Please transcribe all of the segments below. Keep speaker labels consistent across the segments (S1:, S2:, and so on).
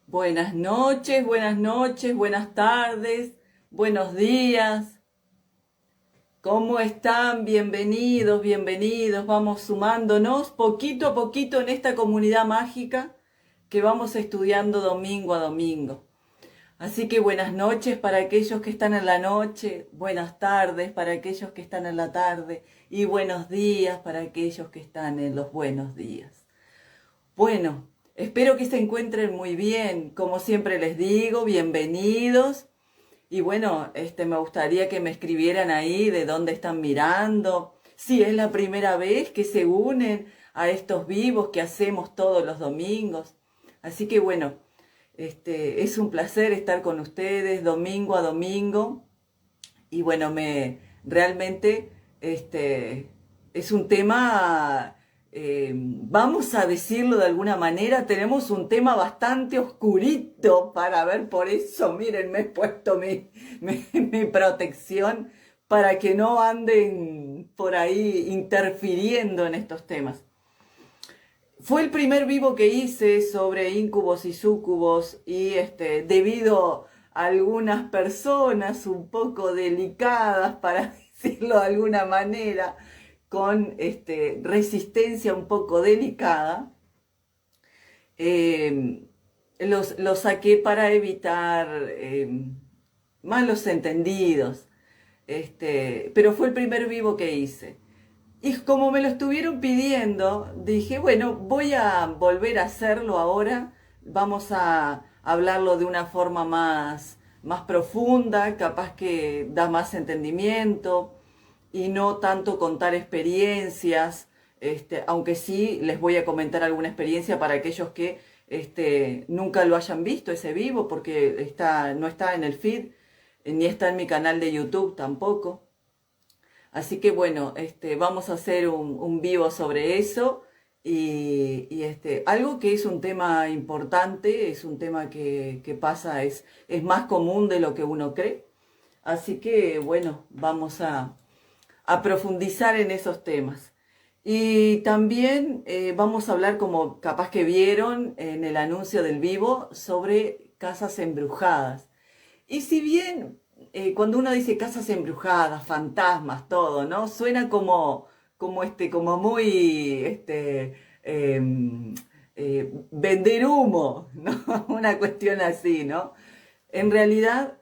S1: Buenas noches, buenas tardes, buenos días. ¿Cómo están? Bienvenidos, bienvenidos. Vamos sumándonos poquito a poquito en esta comunidad mágica que vamos estudiando domingo a domingo. Así que buenas noches para aquellos que están en la noche, buenas tardes para aquellos que están en la tarde y buenos días para aquellos que están en los buenos días. Bueno, espero que se encuentren muy bien. Como siempre les digo, bienvenidos. Y bueno, me gustaría que me escribieran ahí de dónde están mirando. Si es la primera vez que se unen a estos vivos que hacemos todos los domingos. Así que bueno, es un placer estar con ustedes domingo a domingo. Y bueno, realmente es un tema, vamos a decirlo de alguna manera, tenemos un tema bastante oscurito para ver, por eso, miren, me he puesto mi protección para que no anden por ahí interfiriendo en estos temas. Fue el primer vivo que hice sobre incubos y súcubos y debido a algunas personas un poco delicadas, para decirlo de alguna manera, con resistencia un poco delicada, eh, los saqué para evitar malos entendidos. Pero fue el primer vivo que hice. Y como me lo estuvieron pidiendo, dije, bueno, voy a volver a hacerlo ahora. Vamos a hablarlo de una forma más profunda, capaz que da más entendimiento y no tanto contar experiencias, aunque sí les voy a comentar alguna experiencia para aquellos que nunca lo hayan visto ese vivo, porque no está en el feed, ni está en mi canal de YouTube tampoco. Así que bueno, vamos a hacer un vivo sobre eso y algo que es un tema importante, es un tema que pasa, es más común de lo que uno cree. Así que bueno, vamos a profundizar en esos temas. Y también vamos a hablar, como capaz que vieron en el anuncio del vivo, sobre casas embrujadas. Y si bien cuando uno dice casas embrujadas, fantasmas, todo, ¿no? Suena como muy, vender humo, ¿no? Una cuestión así, ¿no? En realidad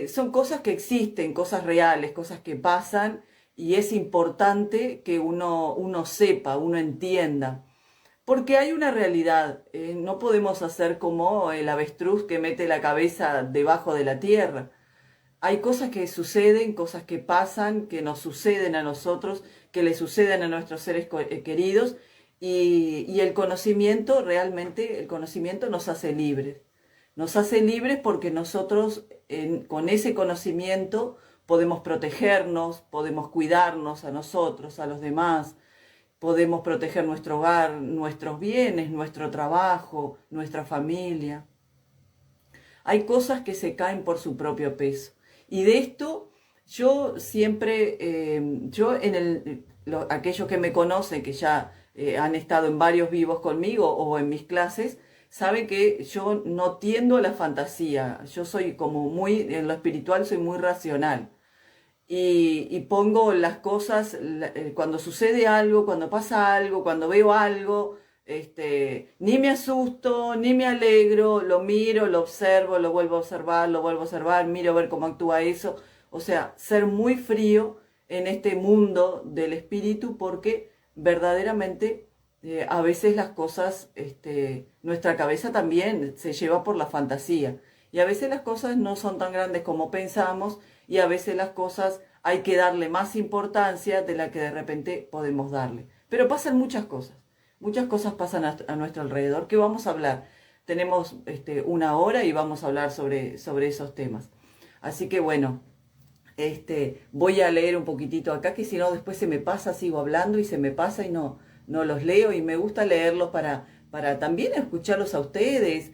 S1: son cosas que existen, cosas reales, cosas que pasan y es importante que uno sepa, uno entienda. Porque hay una realidad, no podemos hacer como el avestruz que mete la cabeza debajo de la tierra. Hay cosas que suceden, cosas que pasan, que nos suceden a nosotros, que le suceden a nuestros seres queridos y el conocimiento, realmente el conocimiento nos hace libres. Nos hace libres porque nosotros con ese conocimiento podemos protegernos, podemos cuidarnos a nosotros, a los demás, podemos proteger nuestro hogar, nuestros bienes, nuestro trabajo, nuestra familia. Hay cosas que se caen por su propio peso. Y de esto yo siempre, aquellos que me conocen, que ya han estado en varios vivos conmigo o en mis clases, saben que yo no tiendo a la fantasía. Yo soy como muy, en lo espiritual soy muy racional y pongo las cosas, cuando sucede algo, cuando pasa algo, cuando veo algo, ni me asusto, ni me alegro, lo miro, lo observo, lo vuelvo a observar, lo vuelvo a observar, miro a ver cómo actúa eso. O sea, ser muy frío en este mundo del espíritu porque verdaderamente a veces las cosas, nuestra cabeza también se lleva por la fantasía. Y a veces las cosas no son tan grandes como pensamos y a veces las cosas hay que darle más importancia de la que de repente podemos darle. Pero pasan muchas cosas pasan a nuestro alrededor. ¿Qué vamos a hablar? Tenemos una hora y vamos a hablar sobre esos temas. Así que bueno, voy a leer un poquitito acá, que si no después se me pasa, sigo hablando y se me pasa y no los leo y me gusta leerlos para también escucharlos a ustedes,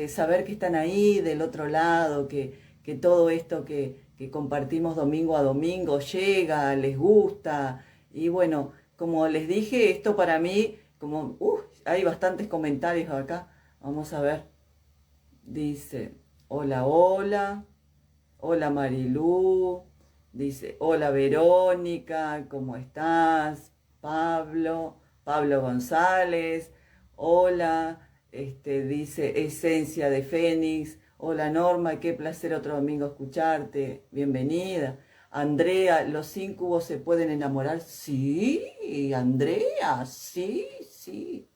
S1: saber que están ahí del otro lado, que todo esto que compartimos domingo a domingo llega, les gusta. Y bueno, como les dije, esto para mí, hay bastantes comentarios acá, vamos a ver. Dice, hola, hola. Hola Marilú. Dice, hola Verónica, ¿cómo estás? Pablo González. Hola, dice Esencia de Fénix. Hola Norma, qué placer otro domingo escucharte. Bienvenida. Andrea, ¿los incubos se pueden enamorar? Sí, Andrea, sí, sí.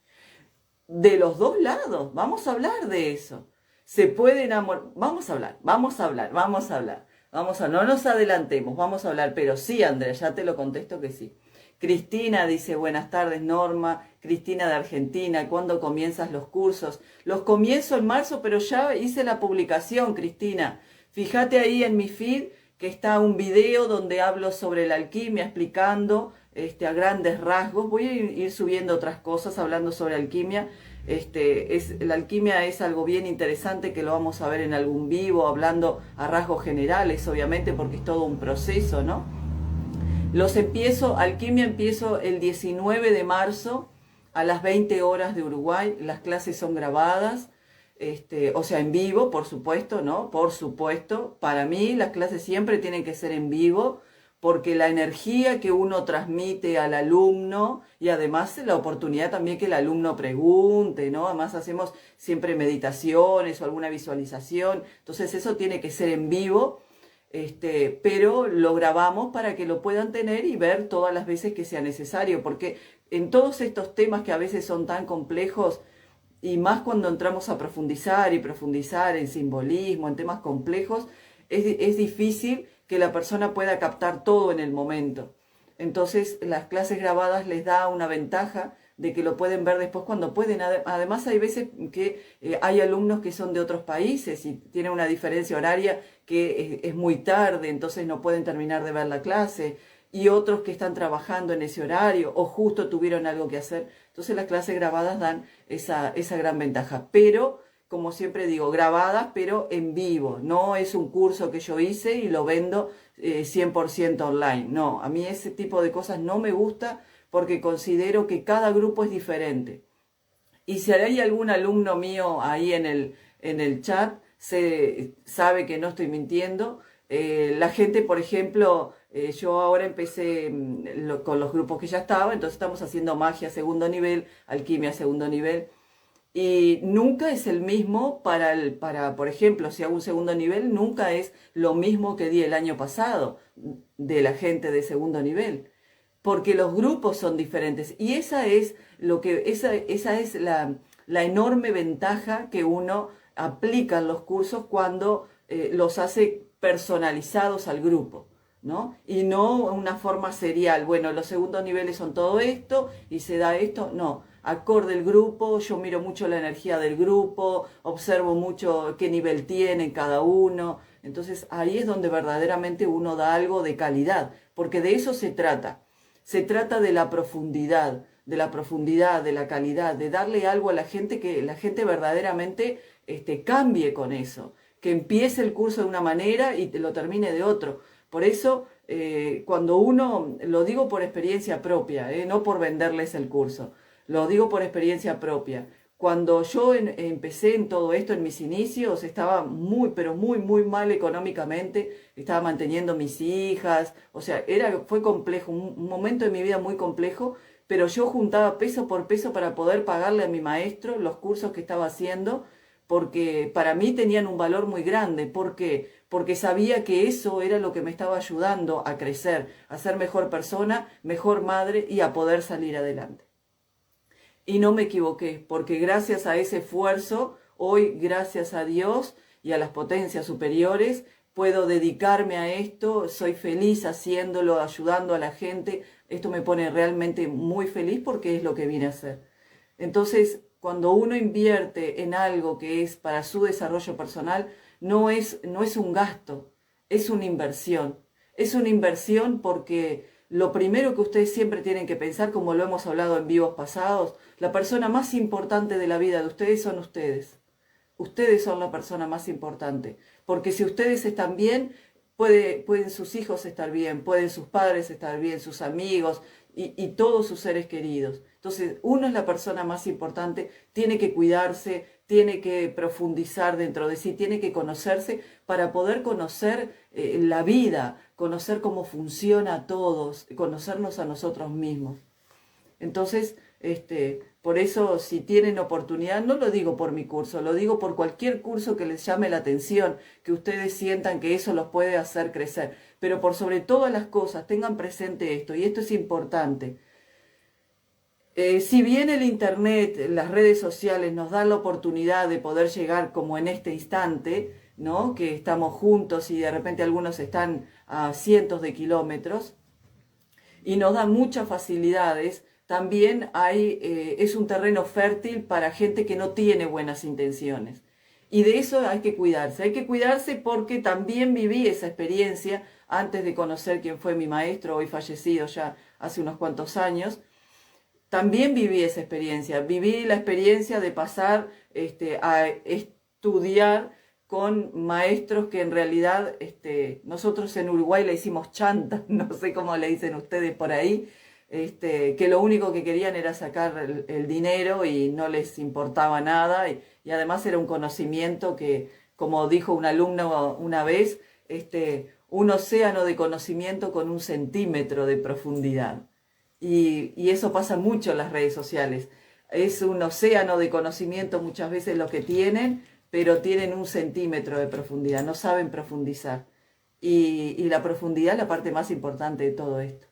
S1: De los dos lados, vamos a hablar de eso. Se puede enamorar, vamos a hablar, vamos a hablar, vamos a hablar. Vamos a, no nos adelantemos, vamos a hablar, pero sí, Andrea, ya te lo contesto que sí. Cristina dice, buenas tardes, Norma. Cristina de Argentina, ¿cuándo comienzas los cursos? Los comienzo en marzo, pero ya hice la publicación, Cristina. Fíjate ahí en mi feed que está un video donde hablo sobre la alquimia, explicando a grandes rasgos. Voy a ir subiendo otras cosas hablando sobre alquimia. La alquimia es algo bien interesante que lo vamos a ver en algún vivo, hablando a rasgos generales, obviamente, porque es todo un proceso, ¿no? Alquimia empiezo el 19 de marzo a las 20 horas de Uruguay. Las clases son grabadas, o sea, en vivo, por supuesto, ¿no? Por supuesto. Para mí las clases siempre tienen que ser en vivo, porque la energía que uno transmite al alumno y además la oportunidad también que el alumno pregunte, ¿no? Además hacemos siempre meditaciones o alguna visualización. Entonces eso tiene que ser en vivo. Pero lo grabamos para que lo puedan tener y ver todas las veces que sea necesario, porque en todos estos temas que a veces son tan complejos, y más cuando entramos a profundizar y profundizar en simbolismo, en temas complejos, es difícil que la persona pueda captar todo en el momento. Entonces las clases grabadas les da una ventaja de que lo pueden ver después cuando pueden. Además hay veces que hay alumnos que son de otros países y tienen una diferencia horaria que es muy tarde, entonces no pueden terminar de ver la clase, y otros que están trabajando en ese horario o justo tuvieron algo que hacer. Entonces las clases grabadas dan esa gran ventaja. Pero, como siempre digo, grabadas pero en vivo. No es un curso que yo hice y lo vendo 100% online. No, a mí ese tipo de cosas no me gusta, porque considero que cada grupo es diferente. Y si hay algún alumno mío ahí en el chat, sabe que no estoy mintiendo. La gente, por ejemplo, yo ahora empecé con los grupos que ya estaba, entonces estamos haciendo magia segundo nivel, alquimia segundo nivel. Y nunca es el mismo por ejemplo, si hago un segundo nivel, nunca es lo mismo que di el año pasado de la gente de segundo nivel, porque los grupos son diferentes. Y esa es la enorme ventaja que uno aplica en los cursos cuando los hace personalizados al grupo, ¿no? Y no una forma serial. Bueno, los segundos niveles son todo esto y se da esto. No, acorde el grupo, yo miro mucho la energía del grupo, observo mucho qué nivel tiene cada uno. Entonces ahí es donde verdaderamente uno da algo de calidad, porque de eso se trata. Se trata de la profundidad, de la profundidad, de la calidad, de darle algo a la gente, que la gente verdaderamente cambie con eso, que empiece el curso de una manera y lo termine de otro. Por eso, cuando uno, lo digo por experiencia propia, no por venderles el curso, lo digo por experiencia propia. Cuando yo empecé en todo esto, en mis inicios, estaba muy, pero muy, muy mal económicamente, estaba manteniendo mis hijas, o sea, fue complejo, un momento de mi vida muy complejo, pero yo juntaba peso por peso para poder pagarle a mi maestro los cursos que estaba haciendo, porque para mí tenían un valor muy grande. ¿Por qué? Porque sabía que eso era lo que me estaba ayudando a crecer, a ser mejor persona, mejor madre y a poder salir adelante. Y no me equivoqué, porque gracias a ese esfuerzo, hoy, gracias a Dios y a las potencias superiores, puedo dedicarme a esto, soy feliz haciéndolo, ayudando a la gente. Esto me pone realmente muy feliz porque es lo que vine a hacer. Entonces, cuando uno invierte en algo que es para su desarrollo personal, no es un gasto, es una inversión. Es una inversión porque lo primero que ustedes siempre tienen que pensar, como lo hemos hablado en vivos pasados, la persona más importante de la vida de ustedes son ustedes. Ustedes son la persona más importante, porque si ustedes están bien, pueden sus hijos estar bien, pueden sus padres estar bien, sus amigos y todos sus seres queridos. Entonces, uno es la persona más importante, tiene que cuidarse, tiene que profundizar dentro de sí, tiene que conocerse para poder conocer la vida, conocer cómo funciona todos, conocernos a nosotros mismos. Entonces, por eso, si tienen oportunidad, no lo digo por mi curso, lo digo por cualquier curso que les llame la atención, que ustedes sientan que eso los puede hacer crecer. Pero por sobre todas las cosas, tengan presente esto, y esto es importante. Si bien el Internet, las redes sociales nos dan la oportunidad de poder llegar como en este instante, ¿no? Que estamos juntos y de repente algunos están a cientos de kilómetros, y nos da muchas facilidades, también es un terreno fértil para gente que no tiene buenas intenciones. Y de eso hay que cuidarse porque también viví esa experiencia antes de conocer quién fue mi maestro, hoy fallecido ya hace unos cuantos años. También viví esa experiencia, viví la experiencia de pasar a estudiar con maestros que en realidad nosotros en Uruguay le hicimos chanta, no sé cómo le dicen ustedes por ahí, que lo único que querían era sacar el dinero y no les importaba nada, y además era un conocimiento que, como dijo un alumno una vez, un océano de conocimiento con 1 centímetro de profundidad. Y eso pasa mucho en las redes sociales. Es un océano de conocimiento muchas veces lo que tienen, pero tienen 1 centímetro de profundidad, no saben profundizar. Y la profundidad es la parte más importante de todo esto.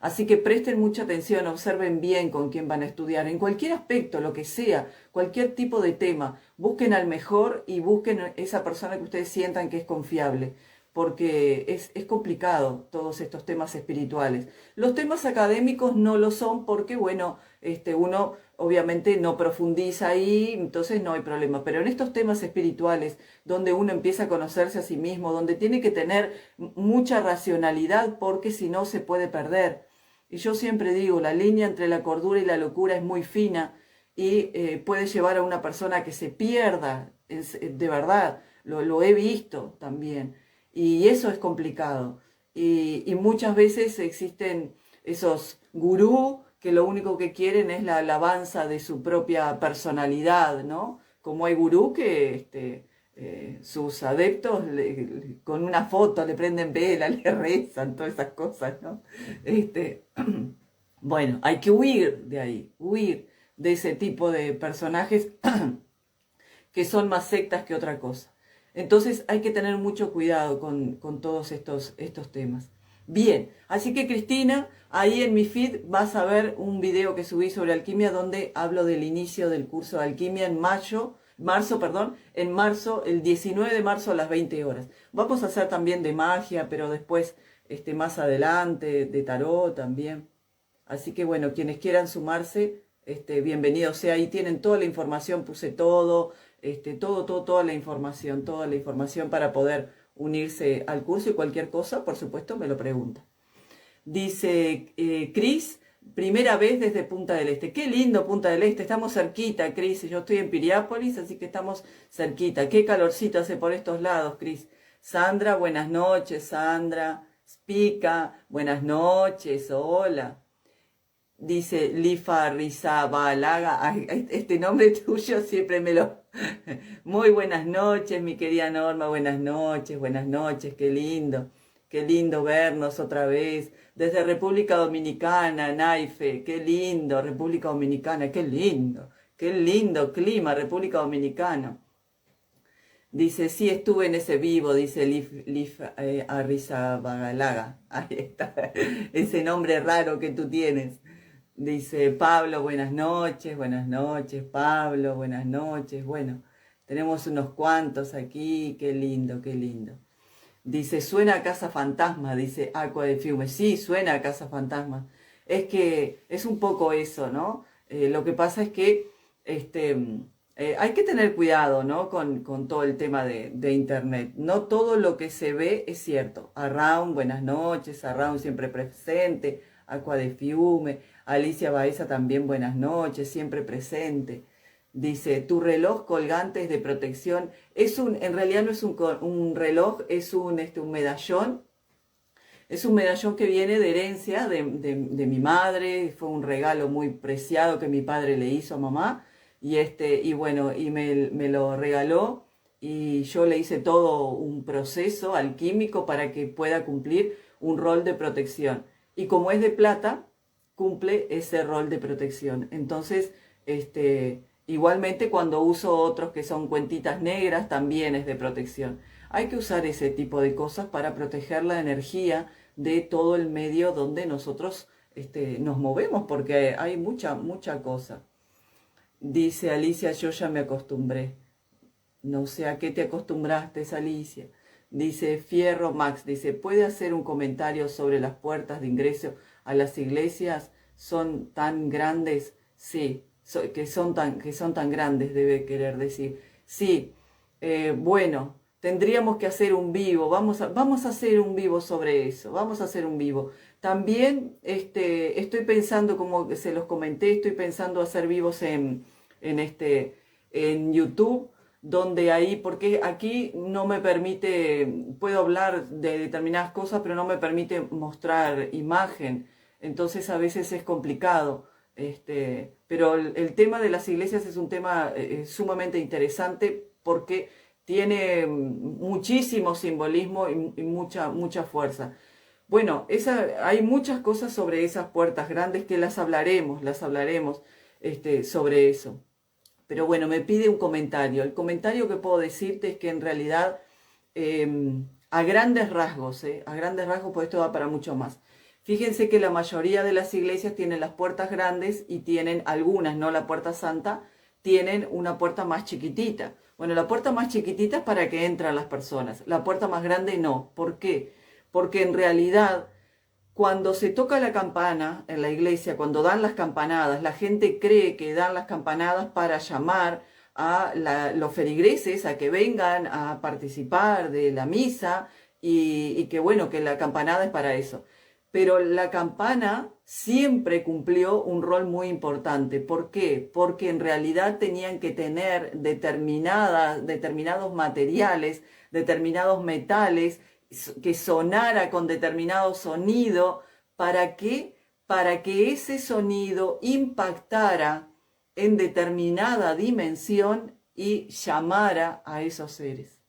S1: Así que presten mucha atención, observen bien con quién van a estudiar, en cualquier aspecto, lo que sea, cualquier tipo de tema. Busquen al mejor y busquen esa persona que ustedes sientan que es confiable, porque es complicado todos estos temas espirituales. Los temas académicos no lo son porque, bueno, uno obviamente no profundiza ahí, entonces no hay problema. Pero en estos temas espirituales, donde uno empieza a conocerse a sí mismo, donde tiene que tener mucha racionalidad, porque si no se puede perder. Y yo siempre digo, la línea entre la cordura y la locura es muy fina y puede llevar a una persona que se pierda, de verdad, lo he visto también. Y eso es complicado. Y muchas veces existen esos gurú que lo único que quieren es la alabanza de su propia personalidad, ¿no? Como hay gurú que sus adeptos con una foto le prenden vela, le rezan, todas esas cosas, ¿no? Bueno, hay que huir de ahí, huir de ese tipo de personajes que son más sectas que otra cosa. Entonces hay que tener mucho cuidado con todos estos temas. Bien, así que Cristina, ahí en mi feed vas a ver un video que subí sobre alquimia donde hablo del inicio del curso de alquimia en marzo, el 19 de marzo a las 20 horas. Vamos a hacer también de magia, pero después, más adelante, de tarot también. Así que bueno, quienes quieran sumarse, bienvenidos sea. Ahí tienen toda la información, puse todo, toda la información para poder unirse al curso, y cualquier cosa, por supuesto, me lo pregunta. Dice Cris, primera vez desde Punta del Este. Qué lindo Punta del Este, estamos cerquita, Cris. Yo estoy en Piriápolis, así que estamos cerquita. Qué calorcito hace por estos lados, Cris. Sandra, buenas noches, Sandra. Spica, buenas noches, hola. Dice Lifa Rizabalaga, este nombre tuyo siempre me lo... Muy buenas noches, mi querida Norma, buenas noches, qué lindo vernos otra vez. Desde República Dominicana, Naife, qué lindo, República Dominicana, qué lindo clima, República Dominicana. Dice, sí, estuve en ese vivo, dice Lifa Rizabalaga, ahí está, ese nombre raro que tú tienes. Dice Pablo, buenas noches, Pablo, buenas noches. Bueno, tenemos unos cuantos aquí, qué lindo, qué lindo. Dice, suena a Casa Fantasma, dice Aqua de Fiume. Sí, suena a Casa Fantasma. Es que es un poco eso, ¿no? Lo que pasa es que hay que tener cuidado, ¿no? Con todo el tema de Internet. No todo lo que se ve es cierto. Arraun, buenas noches, Arraun siempre presente, Aqua de Fiume. Alicia Baeza también, buenas noches, siempre presente. Dice, tu reloj colgante es de protección. En realidad no es un reloj, es un medallón. Es un medallón que viene de herencia de mi madre. Fue un regalo muy preciado que mi padre le hizo a mamá. y bueno, me lo regaló y yo le hice todo un proceso alquímico para que pueda cumplir un rol de protección. Y como es de plata, cumple ese rol de protección. Entonces, igualmente cuando uso otros que son cuentitas negras, también es de protección. Hay que usar ese tipo de cosas para proteger la energía de todo el medio donde nosotros nos movemos, porque hay mucha cosa. Dice Alicia, yo ya me acostumbré. No sé a qué te acostumbraste, Alicia. Dice Fierro Max, dice, ¿puede hacer un comentario sobre las puertas de ingreso a las iglesias? ¿Son tan grandes? Sí, que son tan grandes, debe querer decir. Sí, bueno, tendríamos que hacer un vivo, vamos a hacer un vivo sobre eso, vamos a hacer un vivo. También estoy pensando, como se los comenté, estoy pensando hacer vivos en YouTube, donde ahí, porque aquí no me permite, puedo hablar de determinadas cosas, pero no me permite mostrar imagen, entonces a veces es complicado. Pero el tema de las iglesias es un tema sumamente interesante porque tiene muchísimo simbolismo y mucha fuerza. Bueno, hay muchas cosas sobre esas puertas grandes que las hablaremos sobre eso. Pero bueno, me pide un comentario. El comentario que puedo decirte es que en realidad, a grandes rasgos, pues esto va para mucho más. Fíjense que la mayoría de las iglesias tienen las puertas grandes y tienen algunas, no la puerta santa, tienen una puerta más chiquitita. Bueno, la puerta más chiquitita es para que entran las personas. La puerta más grande no. ¿Por qué? Porque en realidad, cuando se toca la campana en la iglesia, cuando dan las campanadas, la gente cree que dan las campanadas para llamar a los feligreses a que vengan a participar de la misa y que bueno, que la campanada es para eso. Pero la campana siempre cumplió un rol muy importante. ¿Por qué? Porque en realidad tenían que tener determinados materiales, determinados metales, que sonara con determinado sonido. ¿Para qué? Para que ese sonido impactara en determinada dimensión y llamara a esos seres.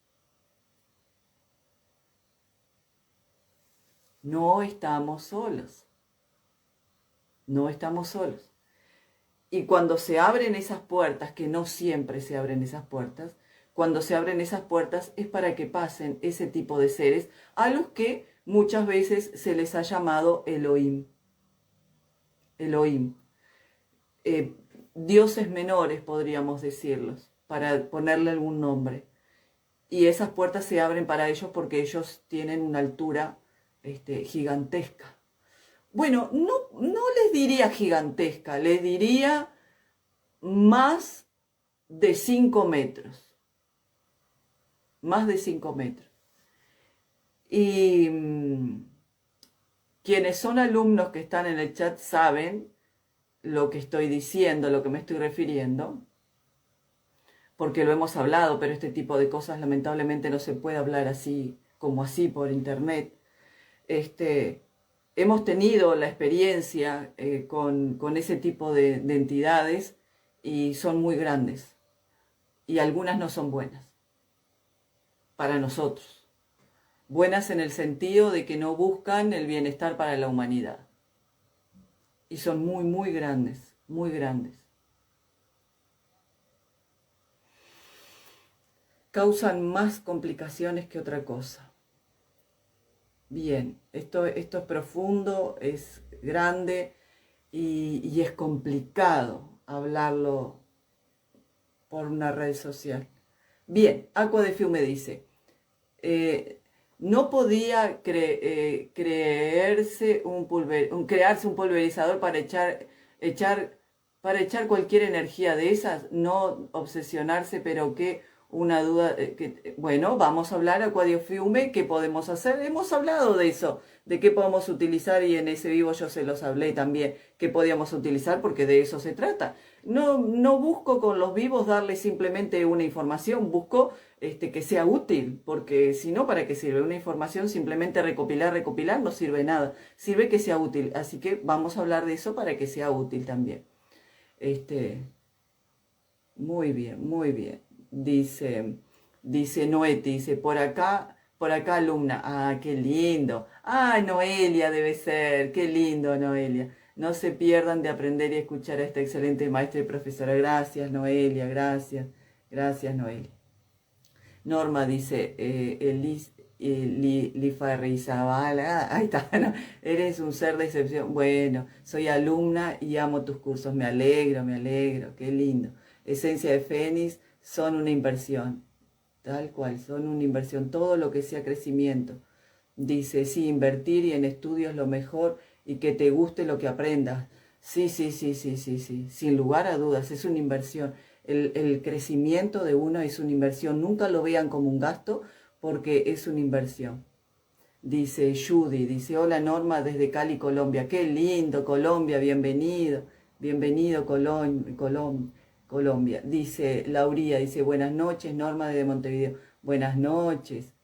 S1: No estamos solos. No estamos solos. Y cuando se abren esas puertas, que no siempre se abren esas puertas, cuando se abren esas puertas es para que pasen ese tipo de seres a los que muchas veces se les ha llamado Elohim. Elohim. Dioses menores, podríamos decirlos, para ponerle algún nombre. Y esas puertas se abren para ellos porque ellos tienen una altura gigantesca. Bueno, no les diría gigantesca, les diría más de 5 metros. Más de 5 metros. Y quienes son alumnos que están en el chat saben lo que estoy diciendo, lo que me estoy refiriendo, porque lo hemos hablado, pero este tipo de cosas lamentablemente no se puede hablar así, como así por internet. Hemos tenido la experiencia con ese tipo de entidades y son muy grandes. Y algunas no son buenas para nosotros. Buenas en el sentido de que no buscan el bienestar para la humanidad. Y son muy grandes, muy grandes. Causan más complicaciones que otra cosa. Bien, esto es profundo, es grande y es complicado hablarlo por una red social. Bien, Aqua de Fiume dice, no podía crearse un pulverizador para echar cualquier energía de esas, no obsesionarse, pero que una duda, bueno, vamos a hablar, Aqua de Fiume, ¿qué podemos hacer? Hemos hablado de eso, de qué podemos utilizar y en ese vivo yo se los hablé también, qué podíamos utilizar porque de eso se trata. No busco con los vivos darles simplemente una información, busco que sea útil, porque si no, ¿para qué sirve? Una información simplemente recopilar no sirve nada, sirve que sea útil, así que vamos a hablar de eso para que sea útil también. Muy bien, muy bien. Dice Noeti, dice, por acá alumna. Ah, qué lindo. Ah, Noelia debe ser. Qué lindo, Noelia. No se pierdan de aprender y escuchar a esta excelente maestra y profesora. Gracias, Noelia, gracias. Gracias, Noelia. Norma dice, Lifa Rizabala, ahí está, no, eres un ser de excepción. Bueno, soy alumna y amo tus cursos, me alegro, qué lindo. Esencia de Fénix son una inversión, tal cual, son una inversión, todo lo que sea crecimiento. Dice, sí, invertir y en estudios lo mejor y que te guste lo que aprendas. Sí, sí, sí, sí, sí, sí, sin lugar a dudas, es una inversión. El crecimiento de uno es una inversión, nunca lo vean como un gasto porque es una inversión. Dice Judy, dice, hola Norma desde Cali, Colombia. Qué lindo, Colombia, bienvenido, bienvenido Colombia. Dice Lauría, dice, buenas noches, Norma desde Montevideo. Buenas noches.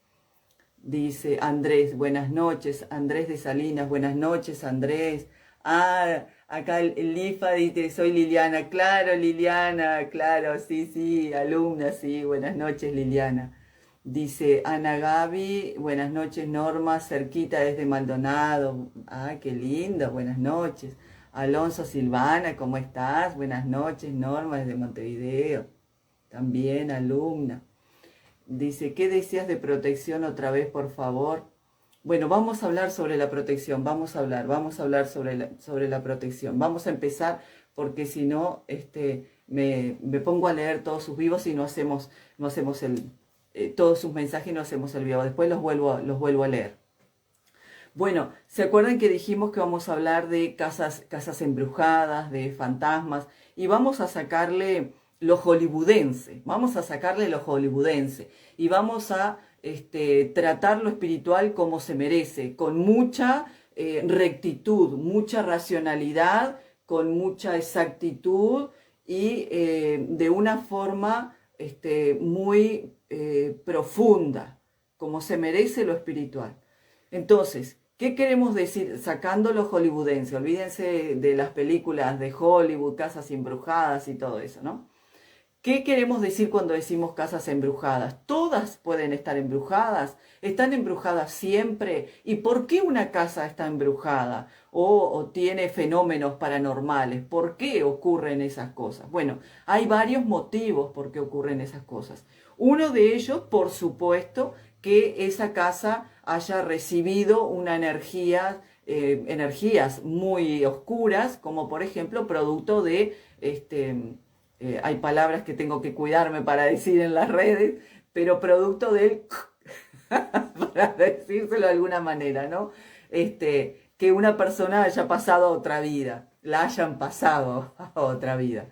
S1: Dice Andrés, buenas noches, Andrés de Salinas, buenas noches, Andrés. Ah, acá el Lifa dice, soy Liliana, claro, Liliana, claro, sí, sí, alumna, sí, buenas noches, Liliana. Dice Ana Gaby, buenas noches, Norma, cerquita desde Maldonado. Ah, qué lindo, buenas noches. Alonso Silvana, ¿cómo estás? Buenas noches, Norma, desde Montevideo. También, alumna. Dice, ¿qué deseas de protección otra vez, por favor? Bueno, vamos a hablar sobre la protección, vamos a hablar sobre la protección. Vamos a empezar porque si no, me pongo a leer todos sus vivos y no hacemos todos sus mensajes y no hacemos el vivo. Después los vuelvo a leer. Bueno, ¿se acuerdan que dijimos que vamos a hablar de casas embrujadas, de fantasmas? Y vamos a sacarle lo hollywoodense, y vamos a tratar lo espiritual como se merece, con mucha rectitud, mucha racionalidad, con mucha exactitud y de una forma muy profunda, como se merece lo espiritual. Entonces, ¿qué queremos decir sacando lo hollywoodense? Olvídense de las películas de Hollywood, casas embrujadas y todo eso, ¿no? ¿Qué queremos decir cuando decimos casas embrujadas? Todas pueden estar embrujadas, están embrujadas siempre. ¿Y por qué una casa está embrujada o tiene fenómenos paranormales? ¿Por qué ocurren esas cosas? Bueno, hay varios motivos por qué ocurren esas cosas. Uno de ellos, por supuesto, que esa casa haya recibido una energías muy oscuras, como por ejemplo producto de hay palabras que tengo que cuidarme para decir en las redes, pero producto del, para decírselo de alguna manera, ¿no? Que una persona haya pasado a otra vida, la hayan pasado a otra vida.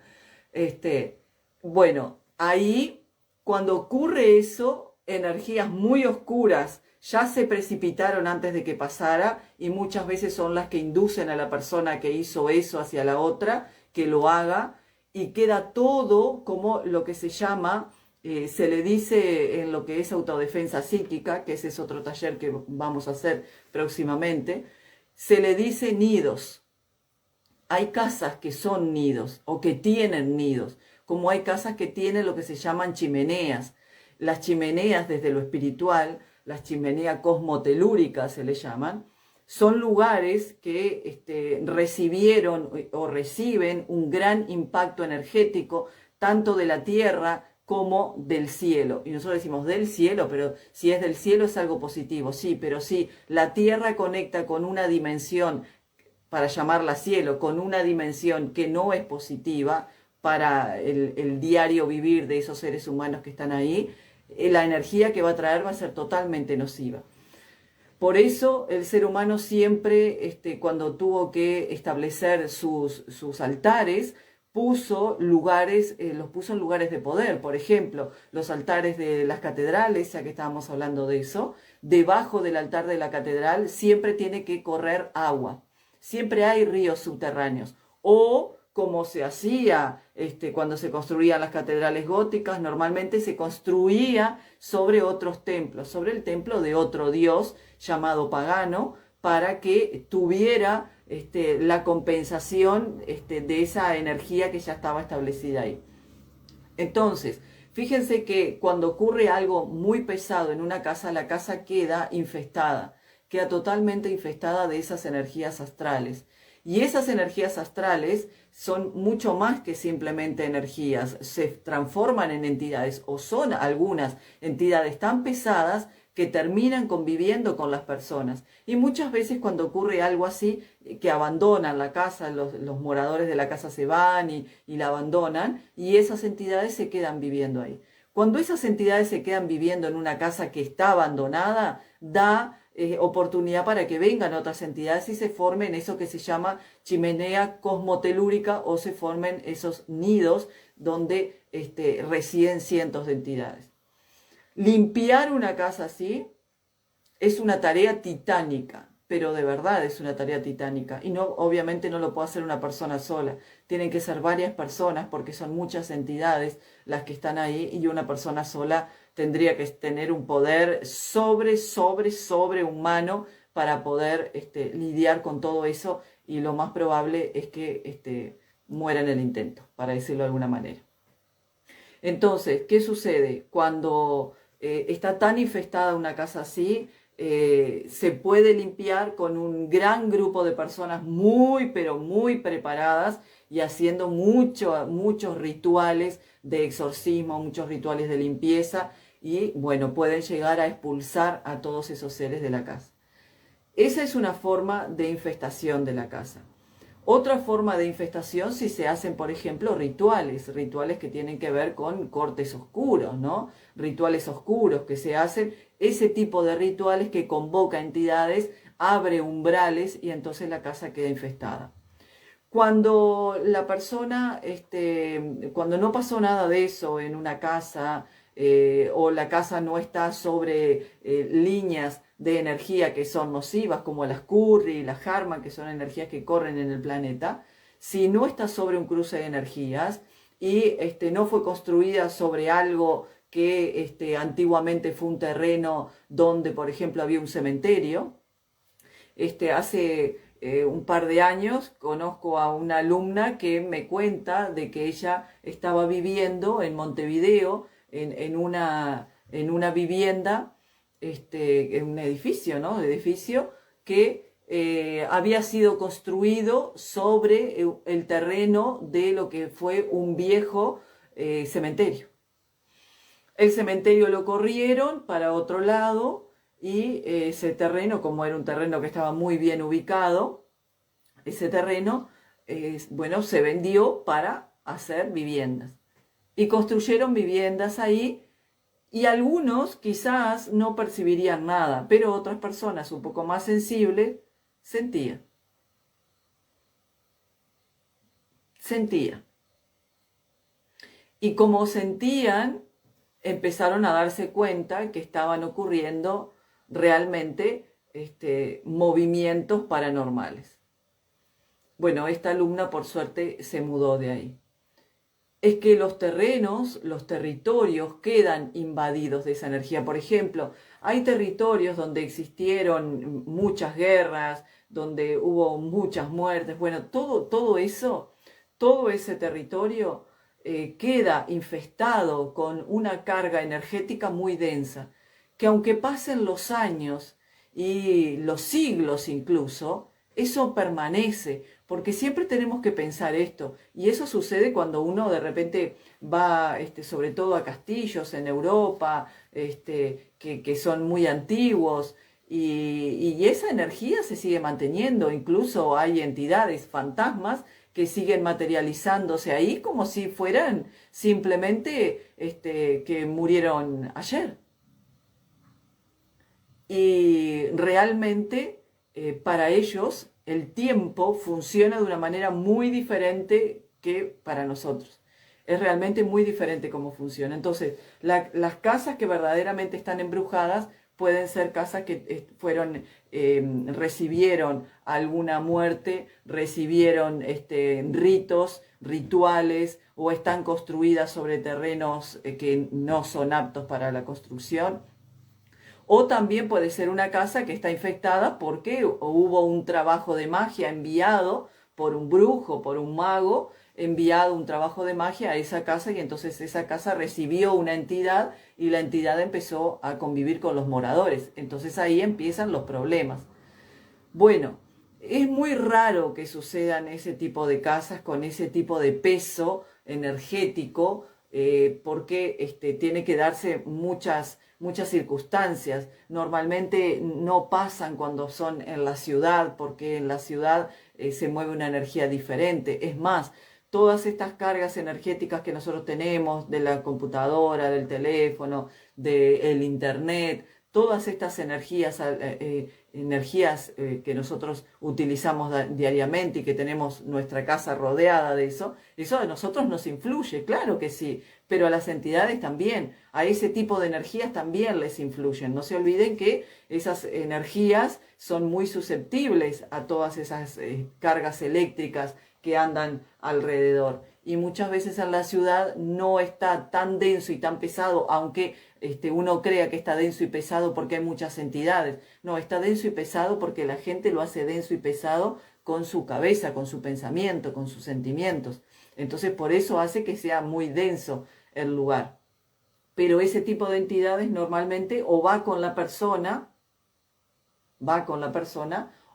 S1: Bueno, ahí cuando ocurre eso, energías muy oscuras ya se precipitaron antes de que pasara y muchas veces son las que inducen a la persona que hizo eso hacia la otra, que lo haga, y queda todo como lo que se llama, se le dice en lo que es autodefensa psíquica, que ese es otro taller que vamos a hacer próximamente, se le dice nidos. Hay casas que son nidos o que tienen nidos, como hay casas que tienen lo que se llaman chimeneas. Las chimeneas desde lo espiritual, las chimeneas cosmotelúricas se le llaman, son lugares que recibieron o reciben un gran impacto energético, tanto de la tierra como del cielo. Y nosotros decimos del cielo, pero si es del cielo es algo positivo. Sí, pero sí, la tierra conecta con una dimensión, para llamarla cielo, con una dimensión que no es positiva para el diario vivir de esos seres humanos que están ahí, la energía que va a traer va a ser totalmente nociva. Por eso el ser humano siempre, cuando tuvo que establecer sus altares, los puso en lugares de poder. Por ejemplo, los altares de las catedrales, ya que estábamos hablando de eso, debajo del altar de la catedral siempre tiene que correr agua. Siempre hay ríos subterráneos. O como se hacía cuando se construían las catedrales góticas, normalmente se construía sobre otros templos, sobre el templo de otro dios llamado pagano, para que tuviera la compensación de esa energía que ya estaba establecida ahí. Entonces, fíjense que cuando ocurre algo muy pesado en una casa, la casa queda infestada, queda totalmente infestada de esas energías astrales. Y esas energías astrales son mucho más que simplemente energías, se transforman en entidades o son algunas entidades tan pesadas que terminan conviviendo con las personas. Y muchas veces cuando ocurre algo así, que abandonan la casa, los moradores de la casa se van y la abandonan, y esas entidades se quedan viviendo ahí. Cuando esas entidades se quedan viviendo en una casa que está abandonada, da oportunidad para que vengan otras entidades y se formen eso que se llama chimenea cosmotelúrica, o se formen esos nidos donde residen cientos de entidades. Limpiar una casa así es una tarea titánica, pero de verdad es una tarea titánica. Y no, obviamente no lo puede hacer una persona sola. Tienen que ser varias personas porque son muchas entidades las que están ahí, y una persona sola tendría que tener un poder sobrehumano para poder lidiar con todo eso, y lo más probable es que muera en el intento, para decirlo de alguna manera. Entonces, ¿qué sucede? Cuando está tan infestada una casa así, se puede limpiar con un gran grupo de personas muy, pero muy preparadas, y haciendo muchos rituales de exorcismo, muchos rituales de limpieza, y bueno, pueden llegar a expulsar a todos esos seres de la casa. Esa es una forma de infestación de la casa. Otra forma de infestación, si se hacen, por ejemplo, rituales que tienen que ver con cortes oscuros, ¿no? Rituales oscuros que se hacen, ese tipo de rituales que convoca entidades, abre umbrales, y entonces la casa queda infestada. Cuando la persona, cuando no pasó nada de eso en una casa, o la casa no está sobre líneas de energía que son nocivas, como las Curry y las Harman, que son energías que corren en el planeta, si no está sobre un cruce de energías y no fue construida sobre algo que antiguamente fue un terreno donde, por ejemplo, había un cementerio. Hace un par de años conozco a una alumna que me cuenta de que ella estaba viviendo en Montevideo, en una vivienda, en un edificio, ¿no? Edificio que había sido construido sobre el terreno de lo que fue un viejo cementerio. El cementerio lo corrieron para otro lado, y ese terreno, como era un terreno que estaba muy bien ubicado, ese terreno, bueno, se vendió para hacer viviendas. Y construyeron viviendas ahí, y algunos quizás no percibirían nada, pero otras personas un poco más sensibles sentían. Y como sentían, empezaron a darse cuenta que estaban ocurriendo realmente movimientos paranormales. Bueno, esta alumna por suerte se mudó de ahí. Es que los terrenos, los territorios quedan invadidos de esa energía. Por ejemplo, hay territorios donde existieron muchas guerras, donde hubo muchas muertes. Bueno, todo eso, todo ese territorio queda infestado con una carga energética muy densa, que aunque pasen los años y los siglos incluso, eso permanece, porque siempre tenemos que pensar esto, y eso sucede cuando uno de repente va, sobre todo a castillos en Europa, que son muy antiguos, y esa energía se sigue manteniendo. Incluso hay entidades, fantasmas, que siguen materializándose ahí como si fueran simplemente que murieron ayer. Y realmente para ellos el tiempo funciona de una manera muy diferente que para nosotros. Es realmente muy diferente cómo funciona. Entonces, las casas que verdaderamente están embrujadas pueden ser casas que recibieron alguna muerte, recibieron ritos, rituales, o están construidas sobre terrenos que no son aptos para la construcción. O también puede ser una casa que está infectada porque hubo un trabajo de magia enviado por un brujo, por un mago, enviado un trabajo de magia a esa casa y entonces esa casa recibió una entidad y la entidad empezó a convivir con los moradores. Entonces ahí empiezan los problemas. Bueno, es muy raro que sucedan ese tipo de casas con ese tipo de peso energético, porque tiene que darse muchas circunstancias. Normalmente no pasan cuando son en la ciudad, porque en la ciudad se mueve una energía diferente. Es más, todas estas cargas energéticas que nosotros tenemos de la computadora, del teléfono, del internet, todas estas energías que nosotros utilizamos diariamente y que tenemos nuestra casa rodeada de eso a nosotros nos influye, claro que sí, pero a las entidades también, a ese tipo de energías también les influyen. No se olviden que esas energías son muy susceptibles a todas esas cargas eléctricas que andan alrededor. Y muchas veces en la ciudad no está tan denso y tan pesado, aunque uno crea que está denso y pesado porque hay muchas entidades. No, está denso y pesado porque la gente lo hace denso y pesado con su cabeza, con su pensamiento, con sus sentimientos. Entonces por eso hace que sea muy denso el lugar. Pero ese tipo de entidades normalmente o va con la persona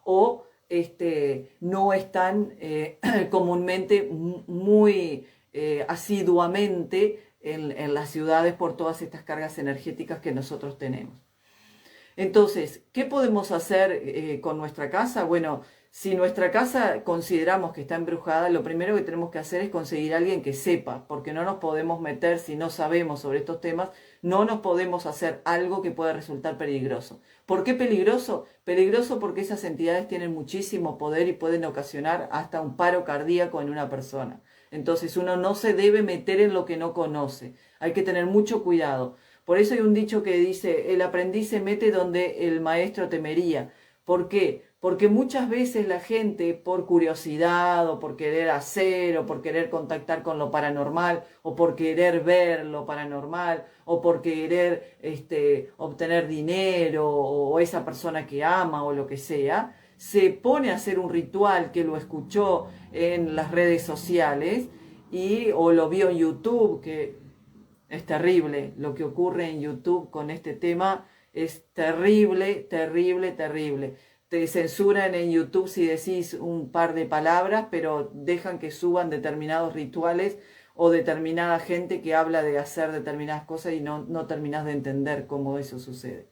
S1: o no están comúnmente muy asiduamente en las ciudades por todas estas cargas energéticas que nosotros tenemos. Entonces, ¿qué podemos hacer con nuestra casa? Bueno, si nuestra casa consideramos que está embrujada, lo primero que tenemos que hacer es conseguir a alguien que sepa, porque no nos podemos meter, si no sabemos sobre estos temas, no nos podemos hacer algo que pueda resultar peligroso. ¿Por qué peligroso? Peligroso porque esas entidades tienen muchísimo poder y pueden ocasionar hasta un paro cardíaco en una persona. Entonces uno no se debe meter en lo que no conoce. Hay que tener mucho cuidado. Por eso hay un dicho que dice, el aprendiz se mete donde el maestro temería. ¿Por qué? Porque muchas veces la gente, por curiosidad, o por querer hacer, o por querer contactar con lo paranormal, o por querer ver lo paranormal, o por querer obtener dinero, o esa persona que ama, o lo que sea, se pone a hacer un ritual que lo escuchó en las redes sociales, o lo vio en YouTube, que es terrible lo que ocurre en YouTube con este tema, es terrible, terrible, terrible. Te censuran en YouTube si decís un par de palabras, pero dejan que suban determinados rituales o determinada gente que habla de hacer determinadas cosas y no terminás de entender cómo eso sucede.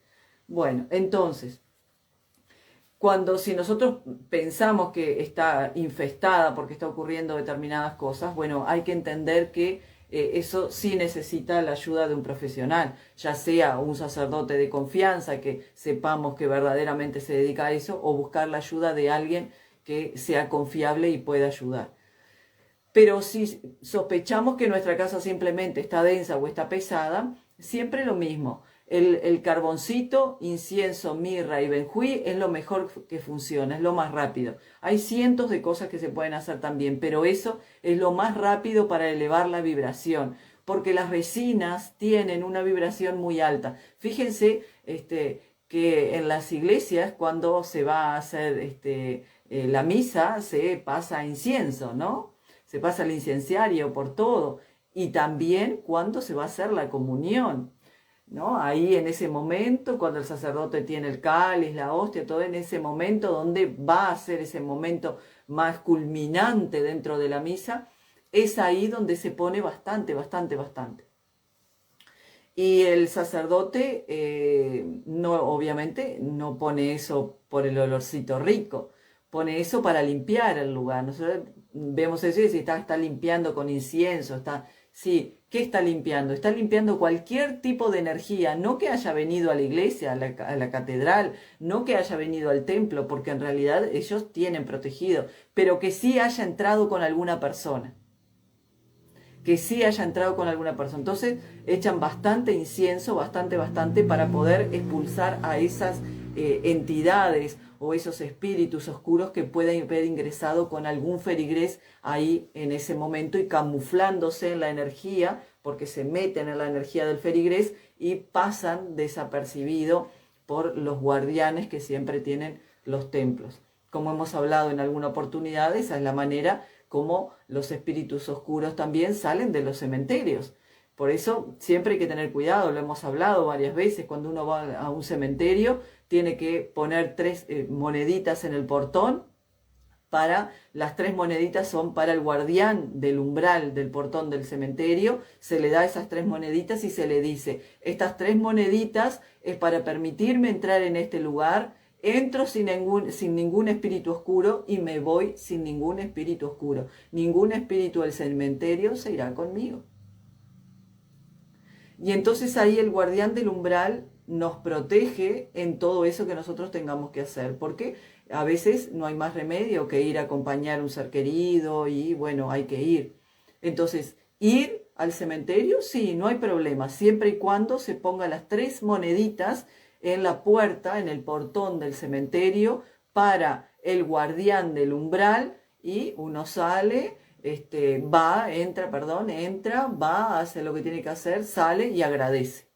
S1: Bueno, entonces, si nosotros pensamos que está infestada porque está ocurriendo determinadas cosas, bueno, hay que entender que eso sí necesita la ayuda de un profesional, ya sea un sacerdote de confianza que sepamos que verdaderamente se dedica a eso, o buscar la ayuda de alguien que sea confiable y pueda ayudar. Pero si sospechamos que nuestra casa simplemente está densa o está pesada, siempre lo mismo. El carboncito, incienso, mirra y benjuí es lo mejor que funciona, es lo más rápido. Hay cientos de cosas que se pueden hacer también, pero eso es lo más rápido para elevar la vibración, porque las resinas tienen una vibración muy alta. Fíjense que en las iglesias, cuando se va a hacer la misa, se pasa incienso, ¿no? Se pasa el incenciario por todo. Y también cuando se va a hacer la comunión, ¿no? Ahí en ese momento, cuando el sacerdote tiene el cáliz, la hostia, todo en ese momento donde va a ser ese momento más culminante dentro de la misa, es ahí donde se pone bastante, bastante, bastante. Y el sacerdote, obviamente, no pone eso por el olorcito rico, pone eso para limpiar el lugar. Nosotros vemos eso y si está limpiando con incienso, sí, ¿qué está limpiando? Está limpiando cualquier tipo de energía, no que haya venido a la iglesia, a la catedral, no que haya venido al templo, porque en realidad ellos tienen protegido, pero que sí haya entrado con alguna persona. Entonces echan bastante incienso, bastante, para poder expulsar a esas entidades o esos espíritus oscuros que pueden haber ingresado con algún ferigrés ahí en ese momento y camuflándose en la energía, porque se meten en la energía del ferigrés y pasan desapercibido por los guardianes que siempre tienen los templos. Como hemos hablado en alguna oportunidad, esa es la manera como los espíritus oscuros también salen de los cementerios. Por eso siempre hay que tener cuidado, lo hemos hablado varias veces, cuando uno va a un cementerio tiene que poner 3 moneditas en el portón. Las 3 moneditas son para el guardián del umbral del portón del cementerio. Se le da esas 3 moneditas y se le dice, estas 3 moneditas es para permitirme entrar en este lugar. Entro sin ningún espíritu oscuro y me voy sin ningún espíritu oscuro. Ningún espíritu del cementerio se irá conmigo. Y entonces ahí el guardián del umbral nos protege en todo eso que nosotros tengamos que hacer. Porque a veces no hay más remedio que ir a acompañar a un ser querido y bueno, hay que ir. Entonces, ir al cementerio, sí, no hay problema, siempre y cuando se ponga las 3 moneditas en la puerta, en el portón del cementerio, para el guardián del umbral, y uno sale, entra, va, hace lo que tiene que hacer, sale y agradece.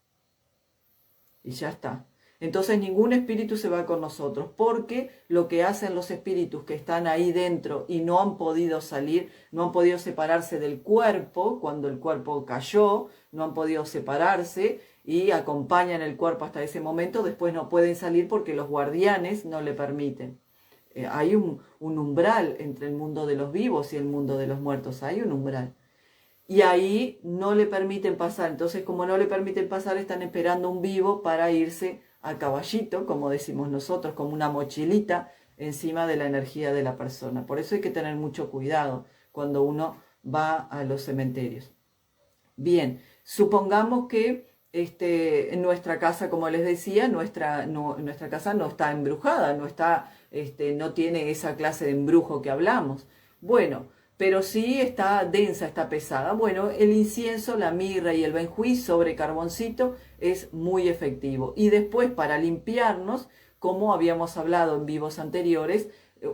S1: Y ya está. Entonces ningún espíritu se va con nosotros, porque lo que hacen los espíritus que están ahí dentro y no han podido salir, no han podido separarse del cuerpo, cuando el cuerpo cayó, no han podido separarse y acompañan el cuerpo hasta ese momento, después no pueden salir porque los guardianes no le permiten. Hay un umbral entre el mundo de los vivos y el mundo de los muertos, hay un umbral. Y ahí no le permiten pasar. Entonces, como no le permiten pasar, están esperando un vivo para irse a caballito, como decimos nosotros, como una mochilita encima de la energía de la persona. Por eso hay que tener mucho cuidado cuando uno va a los cementerios. Bien, supongamos que en nuestra casa, como les decía, nuestra casa no está embrujada, no tiene esa clase de embrujo que hablamos. Bueno, pero sí está densa, está pesada. Bueno, el incienso, la mirra y el benjuí sobre carboncito es muy efectivo. Y después, para limpiarnos, como habíamos hablado en vivos anteriores,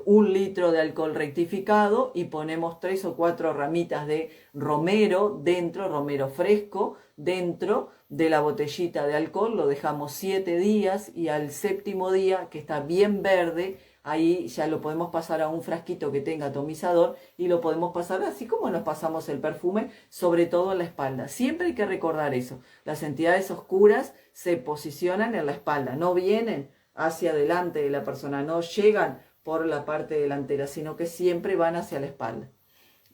S1: 1 litro de alcohol rectificado y ponemos 3 o 4 ramitas de romero dentro, romero fresco, dentro de la botellita de alcohol. Lo dejamos 7 días y al 7º día, que está bien verde, ahí ya lo podemos pasar a un frasquito que tenga atomizador y lo podemos pasar así como nos pasamos el perfume, sobre todo en la espalda. Siempre hay que recordar eso. Las entidades oscuras se posicionan en la espalda, no vienen hacia adelante de la persona, no llegan por la parte delantera, sino que siempre van hacia la espalda.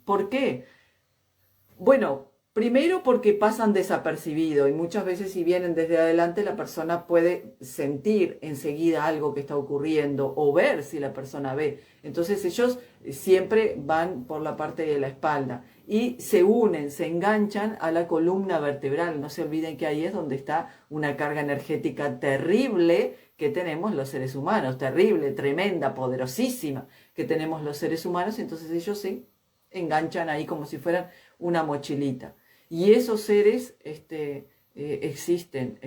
S1: ¿Por qué? Bueno, primero porque pasan desapercibidos y muchas veces si vienen desde adelante la persona puede sentir enseguida algo que está ocurriendo o ver si la persona ve. Entonces ellos siempre van por la parte de la espalda y se unen, se enganchan a la columna vertebral. No se olviden que ahí es donde está una carga energética terrible que tenemos los seres humanos, terrible, tremenda, poderosísima que tenemos los seres humanos. Entonces ellos se enganchan ahí como si fueran una mochilita. Y esos seres existen,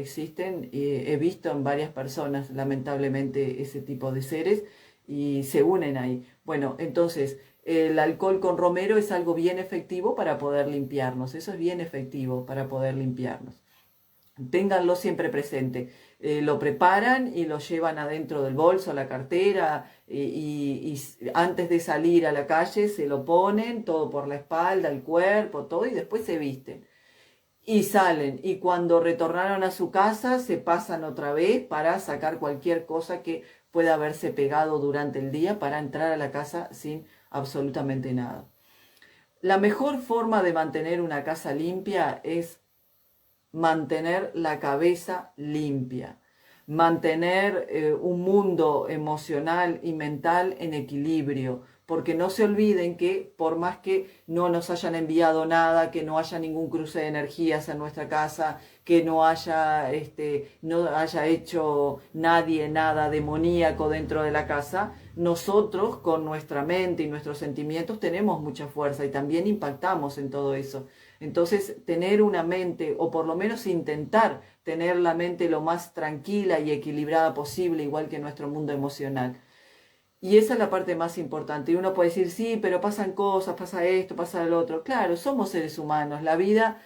S1: he visto en varias personas lamentablemente ese tipo de seres y se unen ahí. Bueno, entonces el alcohol con romero es algo bien efectivo para poder limpiarnos, eso es bien efectivo para poder limpiarnos. Ténganlo siempre presente. Lo preparan y lo llevan adentro del bolso, la cartera, y antes de salir a la calle se lo ponen todo por la espalda, el cuerpo, todo, y después se visten. Y salen, y cuando retornaron a su casa se pasan otra vez para sacar cualquier cosa que pueda haberse pegado durante el día para entrar a la casa sin absolutamente nada. La mejor forma de mantener una casa limpia es mantener la cabeza limpia, mantener un mundo emocional y mental en equilibrio, porque no se olviden que por más que no nos hayan enviado nada, que no haya ningún cruce de energías en nuestra casa, que no haya hecho nadie nada demoníaco dentro de la casa, nosotros con nuestra mente y nuestros sentimientos tenemos mucha fuerza y también impactamos en todo eso. Entonces, tener una mente, o por lo menos intentar tener la mente lo más tranquila y equilibrada posible, igual que nuestro mundo emocional. Y esa es la parte más importante. Y uno puede decir, sí, pero pasan cosas, pasa esto, pasa lo otro. Claro, somos seres humanos. La vida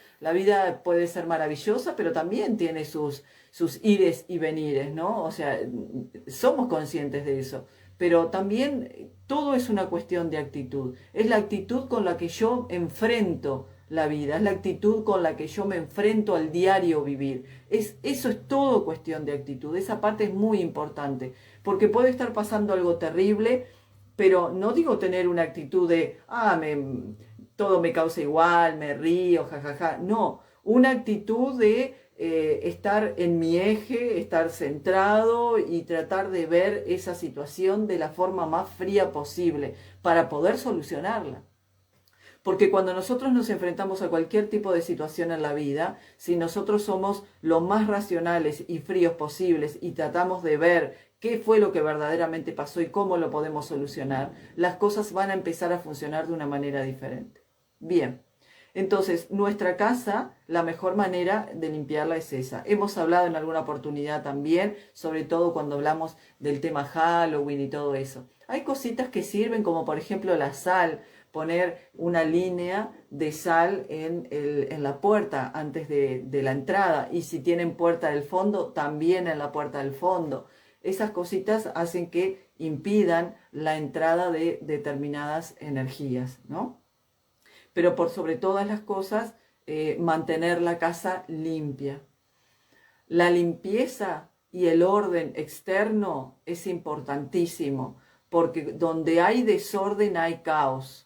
S1: puede ser maravillosa, pero también tiene sus ires y venires, ¿no? O sea, somos conscientes de eso. pero también todo es una cuestión de actitud. Es la actitud con la que yo enfrento la vida, es la actitud con la que yo me enfrento al diario vivir. Eso es todo cuestión de actitud, esa parte es muy importante, porque puede estar pasando algo terrible, pero no digo tener una actitud de, todo me causa igual, me río, jajaja, no, una actitud de estar en mi eje, estar centrado y tratar de ver esa situación de la forma más fría posible para poder solucionarla. Porque cuando nosotros nos enfrentamos a cualquier tipo de situación en la vida, si nosotros somos lo más racionales y fríos posibles y tratamos de ver qué fue lo que verdaderamente pasó y cómo lo podemos solucionar, las cosas van a empezar a funcionar de una manera diferente. Bien, entonces nuestra casa, la mejor manera de limpiarla es esa. Hemos hablado en alguna oportunidad también, sobre todo cuando hablamos del tema Halloween y todo eso. Hay cositas que sirven, como por ejemplo la sal, poner una línea de sal en la puerta antes de la entrada, y si tienen puerta del fondo, también en la puerta del fondo. Esas cositas hacen que impidan la entrada de determinadas energías, ¿no? Pero por sobre todas las cosas, mantener la casa limpia. La limpieza y el orden externo es importantísimo, porque donde hay desorden hay caos.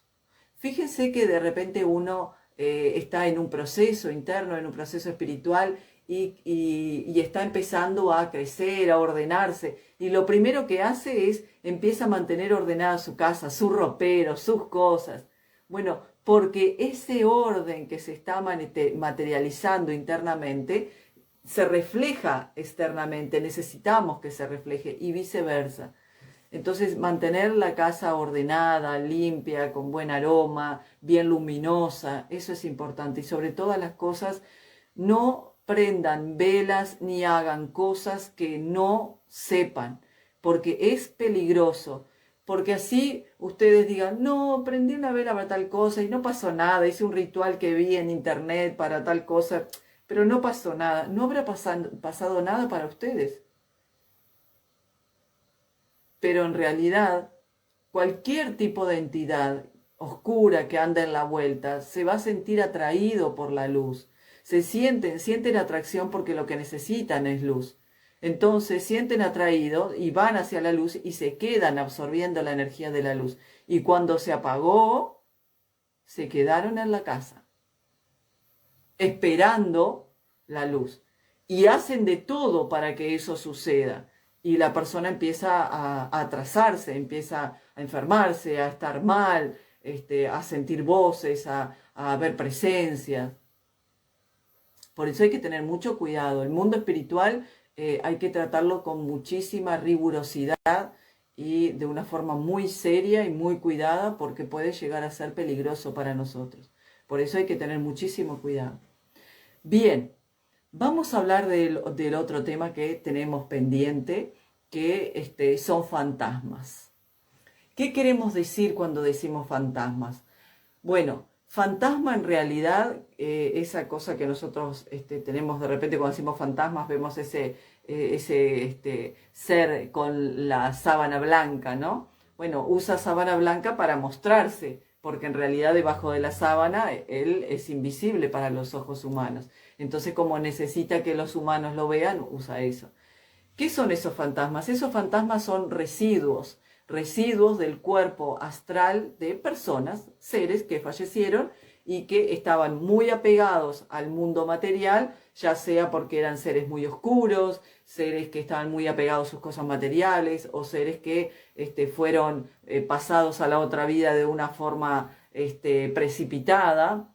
S1: Fíjense que de repente uno está en un proceso interno, en un proceso espiritual y está empezando a crecer, a ordenarse. Y lo primero que hace es empieza a mantener ordenada su casa, su ropero, sus cosas. Bueno, porque ese orden que se está materializando internamente se refleja externamente, necesitamos que se refleje y viceversa. Entonces, mantener la casa ordenada, limpia, con buen aroma, bien luminosa, eso es importante. Y sobre todas las cosas, no prendan velas ni hagan cosas que no sepan, porque es peligroso. Porque así ustedes digan, no, prendí una vela para tal cosa y no pasó nada, hice un ritual que vi en internet para tal cosa, pero no pasó nada. No habrá pasado nada para ustedes. Pero en realidad, cualquier tipo de entidad oscura que anda en la vuelta se va a sentir atraído por la luz. Sienten atracción porque lo que necesitan es luz. Entonces sienten atraído y van hacia la luz y se quedan absorbiendo la energía de la luz. Y cuando se apagó, se quedaron en la casa, esperando la luz. Y hacen de todo para que eso suceda. Y la persona empieza a atrasarse, empieza a enfermarse, a estar mal, a sentir voces, a ver presencias. Por eso hay que tener mucho cuidado. El mundo espiritual hay que tratarlo con muchísima rigurosidad y de una forma muy seria y muy cuidada, porque puede llegar a ser peligroso para nosotros. Por eso hay que tener muchísimo cuidado. Bien, vamos a hablar del otro tema que tenemos pendiente, que son fantasmas. ¿Qué queremos decir cuando decimos fantasmas? Bueno, fantasma en realidad, esa cosa que nosotros tenemos de repente cuando decimos fantasmas, vemos ese ser con la sábana blanca, ¿no? Bueno, usa sábana blanca para mostrarse, porque en realidad debajo de la sábana él es invisible para los ojos humanos. Entonces, como necesita que los humanos lo vean, usa eso. ¿Qué son esos fantasmas? Esos fantasmas son residuos del cuerpo astral de personas, seres que fallecieron y que estaban muy apegados al mundo material, ya sea porque eran seres muy oscuros, seres que estaban muy apegados a sus cosas materiales, o seres que fueron pasados a la otra vida de una forma precipitada.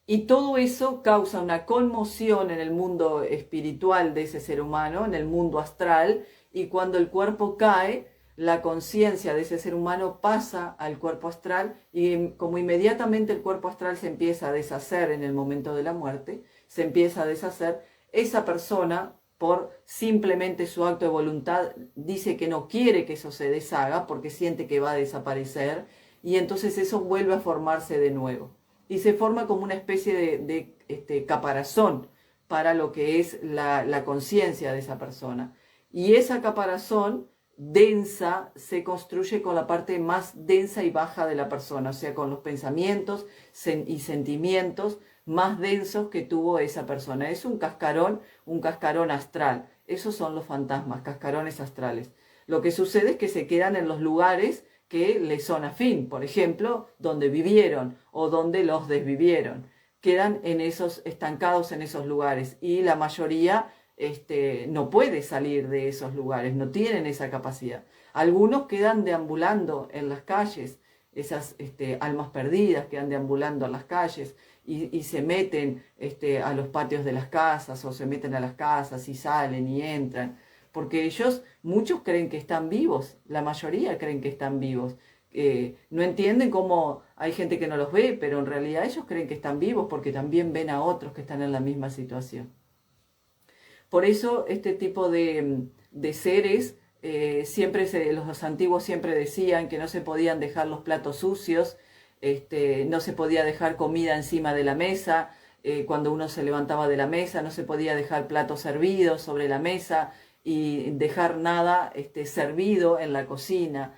S1: Y todo eso causa una conmoción en el mundo espiritual de ese ser humano, en el mundo astral, y cuando el cuerpo cae, la conciencia de ese ser humano pasa al cuerpo astral, y como inmediatamente el cuerpo astral se empieza a deshacer en el momento de la muerte, se empieza a deshacer, esa persona, por simplemente su acto de voluntad, dice que no quiere que eso se deshaga porque siente que va a desaparecer, y entonces eso vuelve a formarse de nuevo. Y se forma como una especie de caparazón para lo que es la conciencia de esa persona. Y esa caparazón densa se construye con la parte más densa y baja de la persona, o sea, con los pensamientos y sentimientos más densos que tuvo esa persona. Es un cascarón astral. Esos son los fantasmas, cascarones astrales. Lo que sucede es que se quedan en los lugares que les son afín, por ejemplo, donde vivieron o donde los desvivieron. Quedan estancados en esos lugares y la mayoría no puede salir de esos lugares, no tienen esa capacidad. Algunos quedan deambulando en las calles, esas almas perdidas quedan deambulando en las calles y se meten a los patios de las casas o se meten a las casas y salen y entran, porque muchos creen que están vivos, la mayoría creen que están vivos. No entienden cómo hay gente que no los ve, pero en realidad ellos creen que están vivos porque también ven a otros que están en la misma situación. Por eso este tipo de seres, los antiguos siempre decían que no se podían dejar los platos sucios, no se podía dejar comida encima de la mesa, cuando uno se levantaba de la mesa, no se podía dejar platos servidos sobre la mesa y dejar nada servido en la cocina,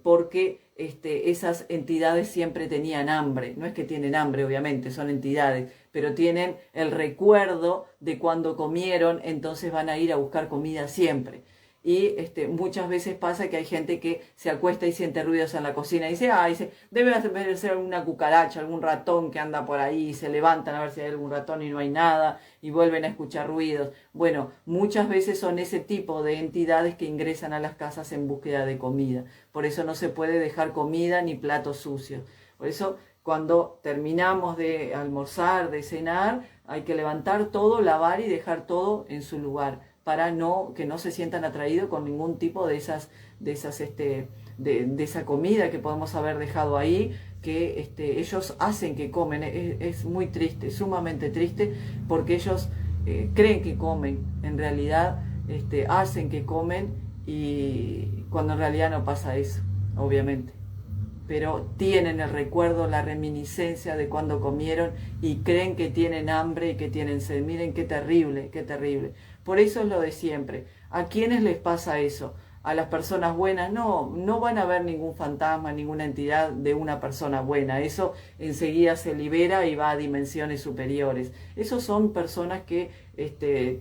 S1: porque esas entidades siempre tenían hambre. No es que tienen hambre, obviamente, son entidades, pero tienen el recuerdo de cuando comieron, entonces van a ir a buscar comida siempre. Y muchas veces pasa que hay gente que se acuesta y siente ruidos en la cocina y dice, debe ser alguna cucaracha, algún ratón que anda por ahí, y se levantan a ver si hay algún ratón y no hay nada, y vuelven a escuchar ruidos. Bueno, muchas veces son ese tipo de entidades que ingresan a las casas en búsqueda de comida. Por eso no se puede dejar comida ni platos sucios. Por eso cuando terminamos de almorzar, de cenar, hay que levantar todo, lavar y dejar todo en su lugar, para que no se sientan atraídos con ningún tipo de esa comida que podemos haber dejado ahí, que ellos hacen que comen. Es muy triste, sumamente triste, porque ellos creen que comen, en realidad hacen que comen, y cuando en realidad no pasa eso, obviamente. Pero tienen el recuerdo, la reminiscencia de cuando comieron y creen que tienen hambre y que tienen sed. Miren qué terrible, qué terrible. Por eso es lo de siempre. ¿A quiénes les pasa eso? A las personas buenas no van a ver ningún fantasma, ninguna entidad de una persona buena. Eso enseguida se libera y va a dimensiones superiores. Esos son personas que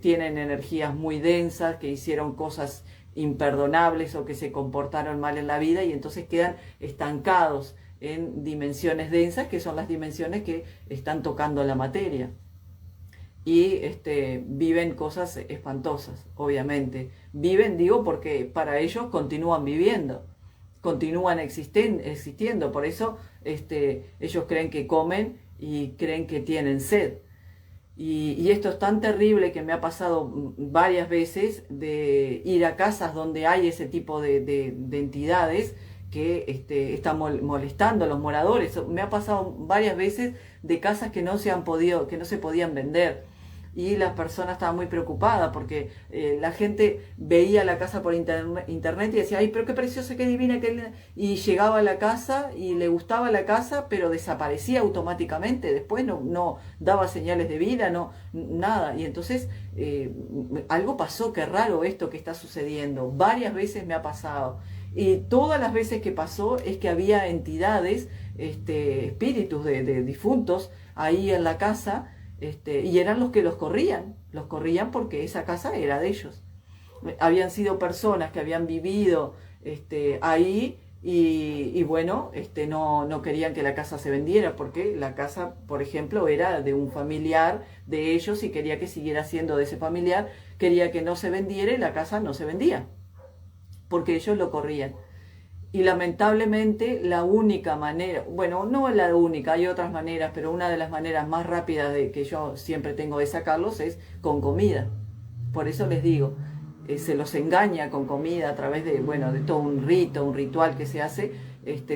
S1: tienen energías muy densas, que hicieron cosas imperdonables o que se comportaron mal en la vida y entonces quedan estancados en dimensiones densas, que son las dimensiones que están tocando la materia. Y viven cosas espantosas, obviamente. Viven, digo, porque para ellos continúan viviendo, continúan existiendo. Por eso ellos creen que comen y creen que tienen sed. Y esto es tan terrible que me ha pasado varias veces, de ir a casas donde hay ese tipo de entidades que están molestando a los moradores. Me ha pasado varias veces de casas que no se podían vender. Y las personas estaban muy preocupadas porque la gente veía la casa por internet y decía, ay, pero qué preciosa, qué divina, qué linda. Y llegaba a la casa y le gustaba la casa, pero desaparecía automáticamente. Después no daba señales de vida, nada. Y entonces algo pasó, qué raro esto que está sucediendo. Varias veces me ha pasado. Y todas las veces que pasó es que había entidades, espíritus de difuntos ahí en la casa. Y eran los que los corrían porque esa casa era de ellos. Habían sido personas que habían vivido ahí y bueno, no querían que la casa se vendiera porque la casa, por ejemplo, era de un familiar de ellos y quería que siguiera siendo de ese familiar, quería que no se vendiera y la casa no se vendía porque ellos lo corrían. Y lamentablemente la única manera, bueno, no la única, hay otras maneras, pero una de las maneras más rápidas de que yo siempre tengo de sacarlos es con comida. Por eso les digo, se los engaña con comida a través de todo un rito, un ritual que se hace,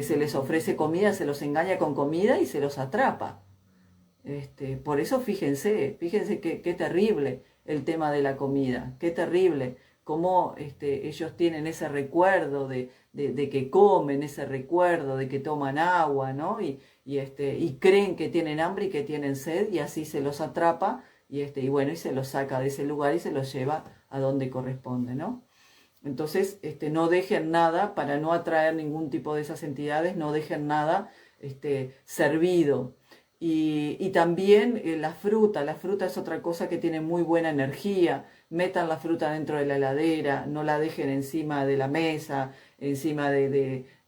S1: se les ofrece comida, se los engaña con comida y se los atrapa. Por eso fíjense qué terrible el tema de la comida, qué terrible cómo ellos tienen ese recuerdo de que comen, ese recuerdo de que toman agua, ¿no? Y creen que tienen hambre y que tienen sed y así se los atrapa y bueno, y se los saca de ese lugar y se los lleva a donde corresponde, ¿no? Entonces, no dejen nada, para no atraer ningún tipo de esas entidades, no dejen nada servido. Y también la fruta es otra cosa que tiene muy buena energía. Metan la fruta dentro de la heladera, no la dejen encima de la mesa, encima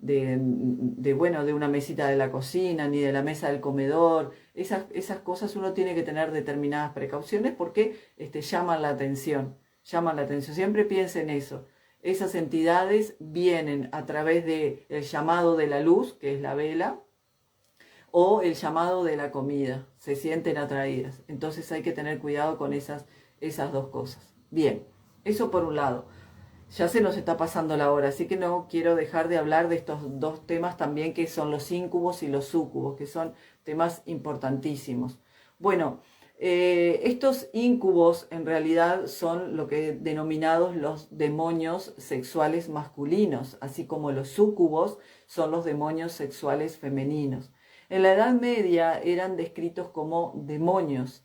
S1: bueno, de una mesita de la cocina, ni de la mesa del comedor. Esas cosas uno tiene que tener determinadas precauciones porque llaman la atención. Llaman la atención. Siempre piensen eso. Esas entidades vienen a través del llamado de la luz, que es la vela, o el llamado de la comida. Se sienten atraídas. Entonces hay que tener cuidado con esas dos cosas. Bien, eso por un lado. Ya se nos está pasando la hora, así que no quiero dejar de hablar de estos dos temas también, que son los íncubos y los súcubos, que son temas importantísimos. Bueno, estos íncubos en realidad son lo que denominados los demonios sexuales masculinos, así como los súcubos son los demonios sexuales femeninos. En la Edad Media eran descritos como demonios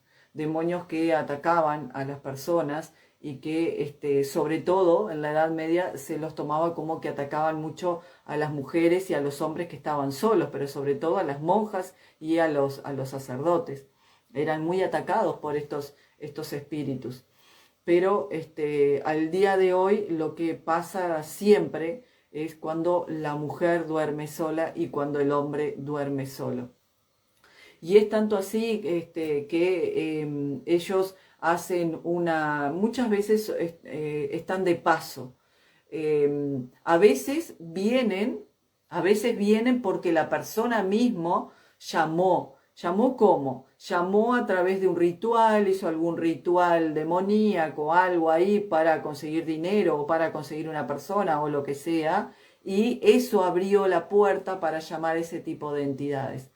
S1: que atacaban a las personas y que sobre todo en la Edad Media se los tomaba como que atacaban mucho a las mujeres y a los hombres que estaban solos, pero sobre todo a las monjas y a los sacerdotes. Eran muy atacados por estos espíritus. Pero al día de hoy lo que pasa siempre es cuando la mujer duerme sola y cuando el hombre duerme solo. Y es tanto así que ellos hacen muchas veces están de paso. A veces vienen porque la persona mismo llamó. ¿Llamó cómo? Llamó a través de un ritual, hizo algún ritual demoníaco, algo ahí para conseguir dinero o para conseguir una persona o lo que sea, y eso abrió la puerta para llamar ese tipo de entidades.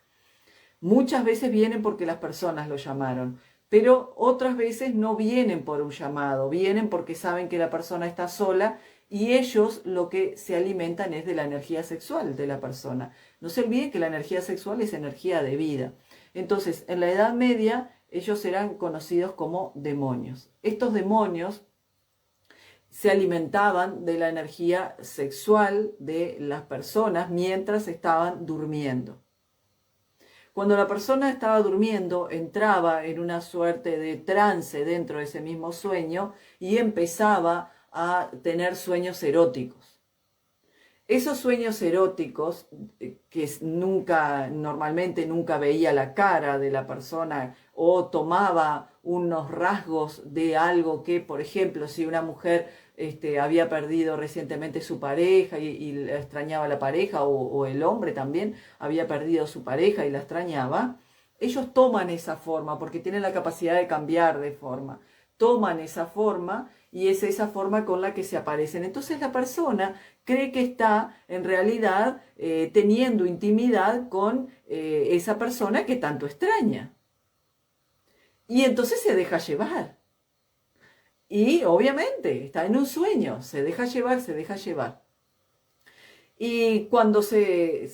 S1: Muchas veces vienen porque las personas lo llamaron, pero otras veces no vienen por un llamado, vienen porque saben que la persona está sola y ellos lo que se alimentan es de la energía sexual de la persona. No se olviden que la energía sexual es energía de vida. Entonces, en la Edad Media, ellos eran conocidos como demonios. Estos demonios se alimentaban de la energía sexual de las personas mientras estaban durmiendo. Cuando la persona estaba durmiendo, entraba en una suerte de trance dentro de ese mismo sueño y empezaba a tener sueños eróticos. Esos sueños eróticos, que normalmente nunca veía la cara de la persona o tomaba unos rasgos de algo que, por ejemplo, si una mujer había perdido recientemente su pareja y la extrañaba la pareja, o el hombre también había perdido su pareja y la extrañaba, ellos toman esa forma porque tienen la capacidad de cambiar de forma. Toman esa forma y es esa forma con la que se aparecen. Entonces la persona cree que está en realidad teniendo intimidad con esa persona que tanto extraña. Y entonces se deja llevar. Y obviamente está en un sueño, se deja llevar, se deja llevar. Y cuando se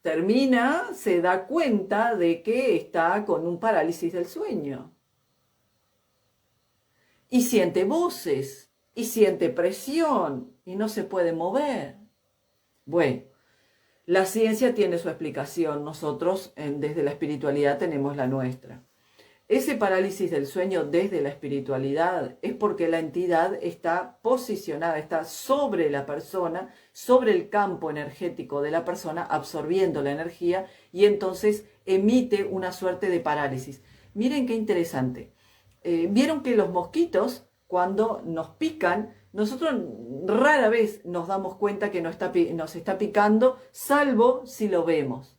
S1: termina, se da cuenta de que está con un parálisis del sueño. Y siente voces, y siente presión, y no se puede mover. Bueno, la ciencia tiene su explicación, nosotros desde la espiritualidad tenemos la nuestra. Ese parálisis del sueño desde la espiritualidad es porque la entidad está posicionada, está sobre la persona, sobre el campo energético de la persona, absorbiendo la energía y entonces emite una suerte de parálisis. Miren qué interesante. Vieron que los mosquitos, cuando nos pican, nosotros rara vez nos damos cuenta que nos está picando, salvo si lo vemos.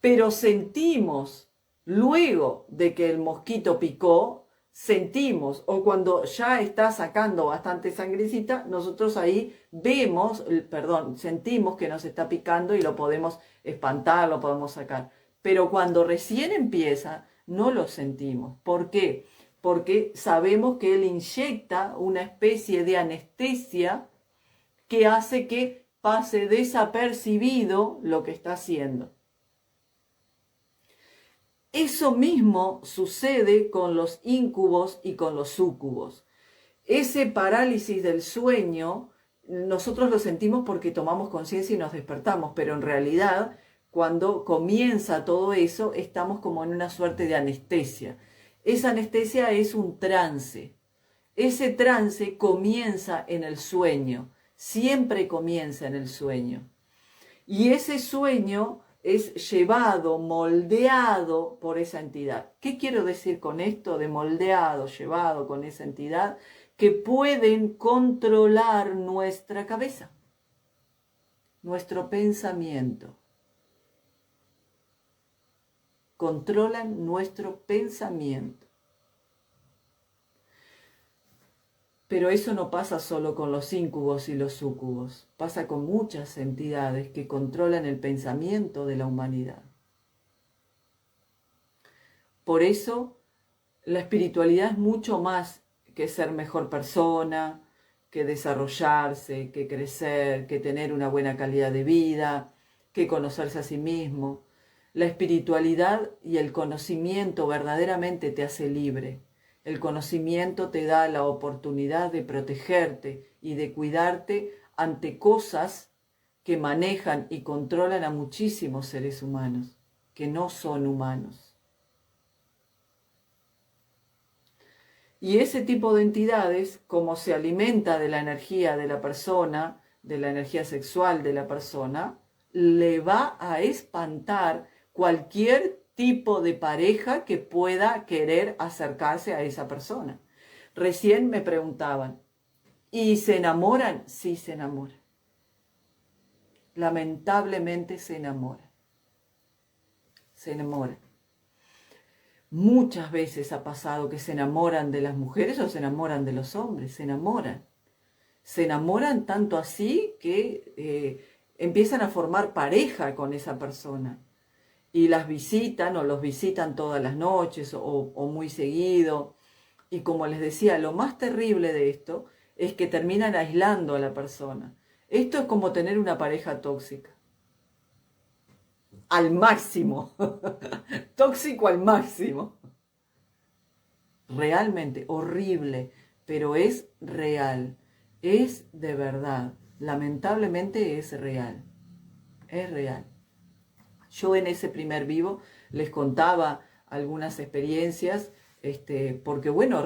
S1: Pero sentimos, luego de que el mosquito picó, sentimos, o cuando ya está sacando bastante sangrecita, nosotros ahí sentimos que nos está picando y lo podemos espantar, lo podemos sacar. Pero cuando recién empieza, no lo sentimos. ¿Por qué? Porque sabemos que él inyecta una especie de anestesia que hace que pase desapercibido lo que está haciendo. Eso mismo sucede con los íncubos y con los súcubos. Ese parálisis del sueño, nosotros lo sentimos porque tomamos conciencia y nos despertamos, pero en realidad, cuando comienza todo eso, estamos como en una suerte de anestesia. Esa anestesia es un trance. Ese trance comienza en el sueño, siempre comienza en el sueño. Y ese sueño es llevado, moldeado por esa entidad. ¿Qué quiero decir con esto de moldeado, llevado con esa entidad? Que pueden controlar nuestra cabeza, nuestro pensamiento. Controlan nuestro pensamiento. Pero eso no pasa solo con los íncubos y los súcubos, pasa con muchas entidades que controlan el pensamiento de la humanidad. Por eso, la espiritualidad es mucho más que ser mejor persona, que desarrollarse, que crecer, que tener una buena calidad de vida, que conocerse a sí mismo. La espiritualidad y el conocimiento verdaderamente te hace libre. El conocimiento te da la oportunidad de protegerte y de cuidarte ante cosas que manejan y controlan a muchísimos seres humanos, que no son humanos. Y ese tipo de entidades, como se alimenta de la energía de la persona, de la energía sexual de la persona, le va a espantar cualquier tipo de pareja que pueda querer acercarse a esa persona. Recién me preguntaban, ¿y se enamoran? Sí, se enamoran. Lamentablemente se enamoran. Se enamoran. Muchas veces ha pasado que se enamoran de las mujeres o se enamoran de los hombres, se enamoran. Se enamoran tanto así que empiezan a formar pareja con esa persona. Y las visitan o los visitan todas las noches o muy seguido. Y como les decía, lo más terrible de esto es que terminan aislando a la persona. Esto es como tener una pareja tóxica. Al máximo. Tóxico al máximo. Realmente horrible, pero es real. Es de verdad. Lamentablemente es real. Es real. Yo en ese primer vivo les contaba algunas experiencias, porque bueno,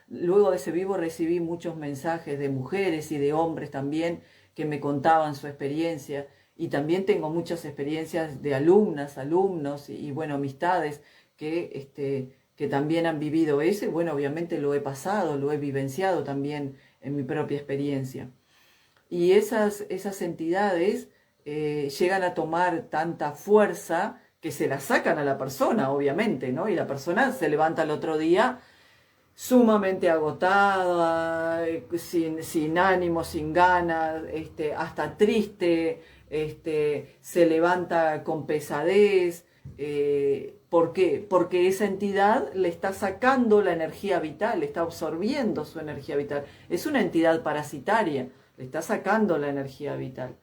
S1: luego de ese vivo recibí muchos mensajes de mujeres y de hombres también que me contaban su experiencia, y también tengo muchas experiencias de alumnas, alumnos y bueno, amistades que también han vivido eso, y bueno, obviamente lo he pasado, lo he vivenciado también en mi propia experiencia. Y esas entidades llegan a tomar tanta fuerza que se la sacan a la persona, obviamente, ¿no? Y la persona se levanta al otro día sumamente agotada, sin ánimo, sin ganas, hasta triste, se levanta con pesadez. ¿Por qué? Porque esa entidad le está sacando la energía vital, le está absorbiendo su energía vital. Es una entidad parasitaria, le está sacando la energía vital.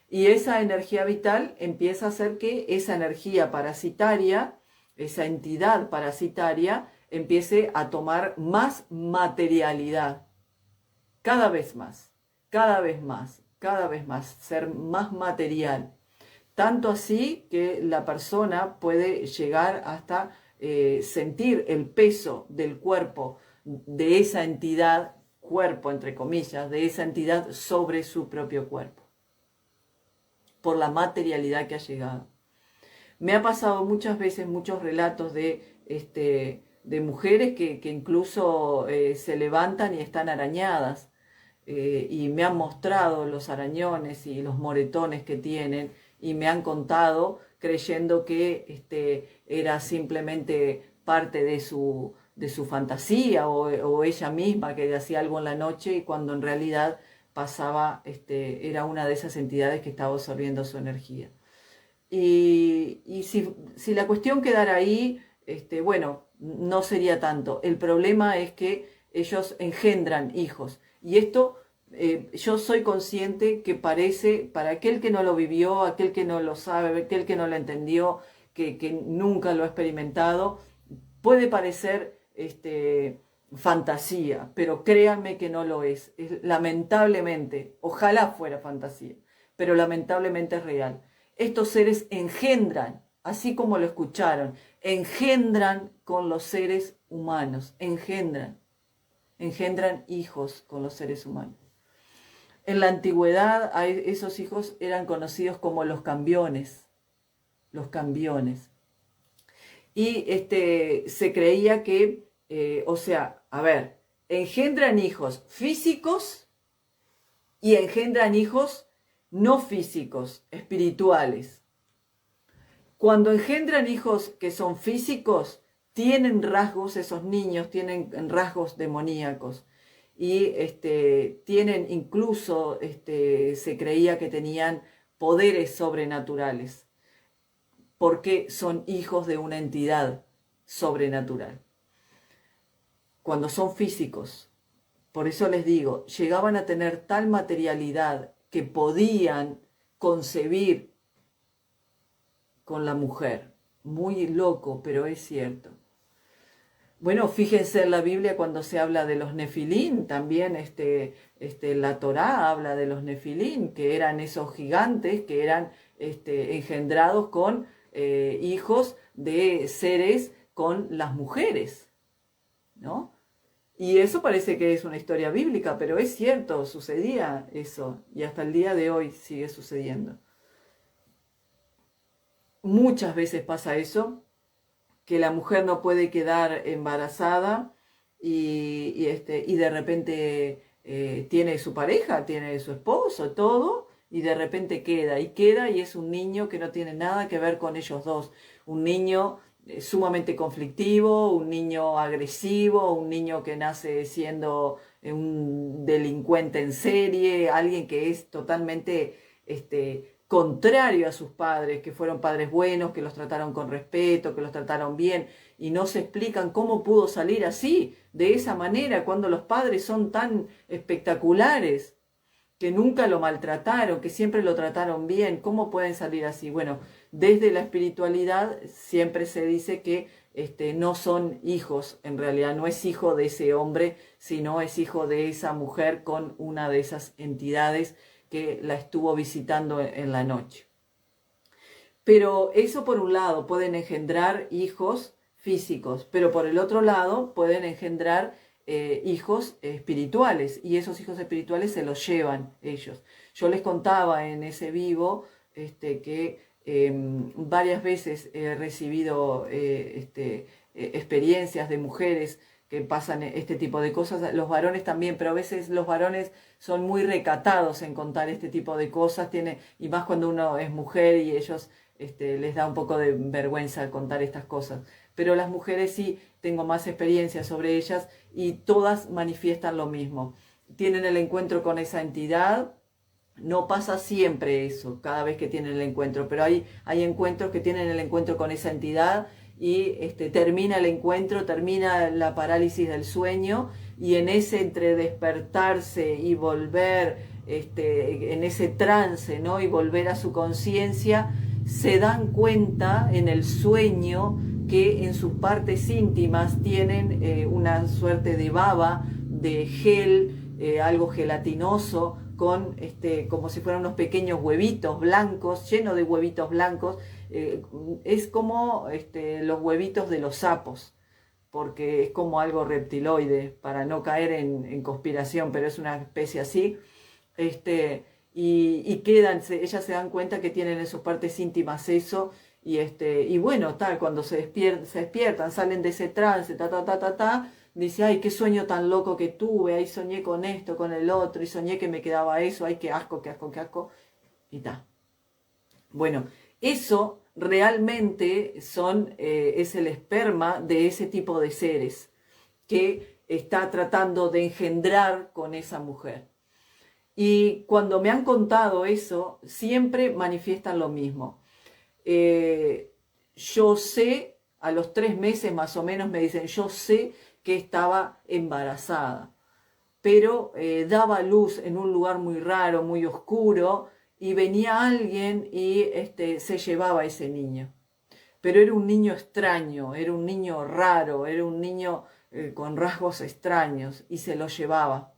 S1: Y esa energía vital empieza a hacer que esa energía parasitaria, esa entidad parasitaria, empiece a tomar más materialidad. Cada vez más, cada vez más, cada vez más, ser más material. Tanto así que la persona puede llegar hasta sentir el peso del cuerpo de esa entidad, cuerpo entre comillas, de esa entidad sobre su propio cuerpo, por la materialidad que ha llegado. Me ha pasado muchas veces muchos relatos de mujeres que incluso se levantan y están arañadas, y me han mostrado los arañones y los moretones que tienen, y me han contado creyendo que era simplemente parte de su fantasía o ella misma que hacía algo en la noche, y cuando en realidad pasaba, era una de esas entidades que estaba absorbiendo su energía. Y si la cuestión quedara ahí, bueno, no sería tanto. El problema es que ellos engendran hijos. Y esto yo soy consciente que parece, para aquel que no lo vivió, aquel que no lo sabe, aquel que no lo entendió, que nunca lo ha experimentado, puede parecer fantasía, pero créanme que no lo es. Lamentablemente, ojalá fuera fantasía, pero lamentablemente es real. Estos seres engendran, así como lo escucharon, engendran con los seres humanos, engendran hijos con los seres humanos. En la antigüedad esos hijos eran conocidos como los cambiones, los cambiones. Y se creía que, engendran hijos físicos y engendran hijos no físicos, espirituales. Cuando engendran hijos que son físicos, tienen rasgos, esos niños tienen rasgos demoníacos. Y tienen incluso, se creía que tenían poderes sobrenaturales, porque son hijos de una entidad sobrenatural. Cuando son físicos, por eso les digo, llegaban a tener tal materialidad que podían concebir con la mujer. Muy loco, pero es cierto. Bueno, fíjense en la Biblia cuando se habla de los nefilín, también la Torá habla de los nefilín, que eran esos gigantes que eran engendrados con hijos de seres con las mujeres, ¿no? Y eso parece que es una historia bíblica, pero es cierto, sucedía eso, y hasta el día de hoy sigue sucediendo. Muchas veces pasa eso, que la mujer no puede quedar embarazada y de repente tiene su pareja, tiene su esposo, todo, y de repente queda y es un niño que no tiene nada que ver con ellos dos. Un niño sumamente conflictivo, un niño agresivo, un niño que nace siendo un delincuente en serie, alguien que es totalmente contrario a sus padres, que fueron padres buenos, que los trataron con respeto, que los trataron bien, y no se explican cómo pudo salir así, de esa manera, cuando los padres son tan espectaculares, que nunca lo maltrataron, que siempre lo trataron bien. ¿Cómo pueden salir así? Bueno, desde la espiritualidad siempre se dice que no son hijos, en realidad no es hijo de ese hombre, sino es hijo de esa mujer con una de esas entidades que la estuvo visitando en la noche. Pero eso por un lado, pueden engendrar hijos físicos, pero por el otro lado pueden engendrar hijos espirituales, y esos hijos espirituales se los llevan ellos. Yo les contaba en ese vivo que varias veces he recibido experiencias de mujeres que pasan este tipo de cosas, los varones también, pero a veces los varones son muy recatados en contar este tipo de cosas, y más cuando uno es mujer y ellos les da un poco de vergüenza contar estas cosas. Pero las mujeres sí, tengo más experiencia sobre ellas y todas manifiestan lo mismo. Tienen el encuentro con esa entidad, no pasa siempre eso, cada vez que tienen el encuentro, pero hay encuentros que tienen el encuentro con esa entidad y termina el encuentro, termina la parálisis del sueño, y en ese entre despertarse y volver, en ese trance, ¿no? Y volver a su conciencia, se dan cuenta en el sueño que en sus partes íntimas tienen una suerte de baba, de gel, algo gelatinoso, con como si fueran unos pequeños huevitos blancos, lleno de huevitos blancos. Es como los huevitos de los sapos, porque es como algo reptiloide, para no caer en conspiración, pero es una especie así. Y quedan, ellas se dan cuenta que tienen en sus partes íntimas eso, y bueno, tal, cuando se despiertan, salen de ese trance, dice, ay, qué sueño tan loco que tuve, ahí soñé con esto, con el otro, y soñé que me quedaba eso, ay, qué asco, qué asco, qué asco, y tal. Bueno, eso realmente es el esperma de ese tipo de seres que está tratando de engendrar con esa mujer. Y cuando me han contado eso, siempre manifiestan lo mismo. Yo sé, a los 3 meses más o menos me dicen, yo sé que estaba embarazada, pero daba luz en un lugar muy raro, muy oscuro, y venía alguien y se llevaba a ese niño. Pero era un niño extraño, era un niño raro, era un niño con rasgos extraños y se los llevaba.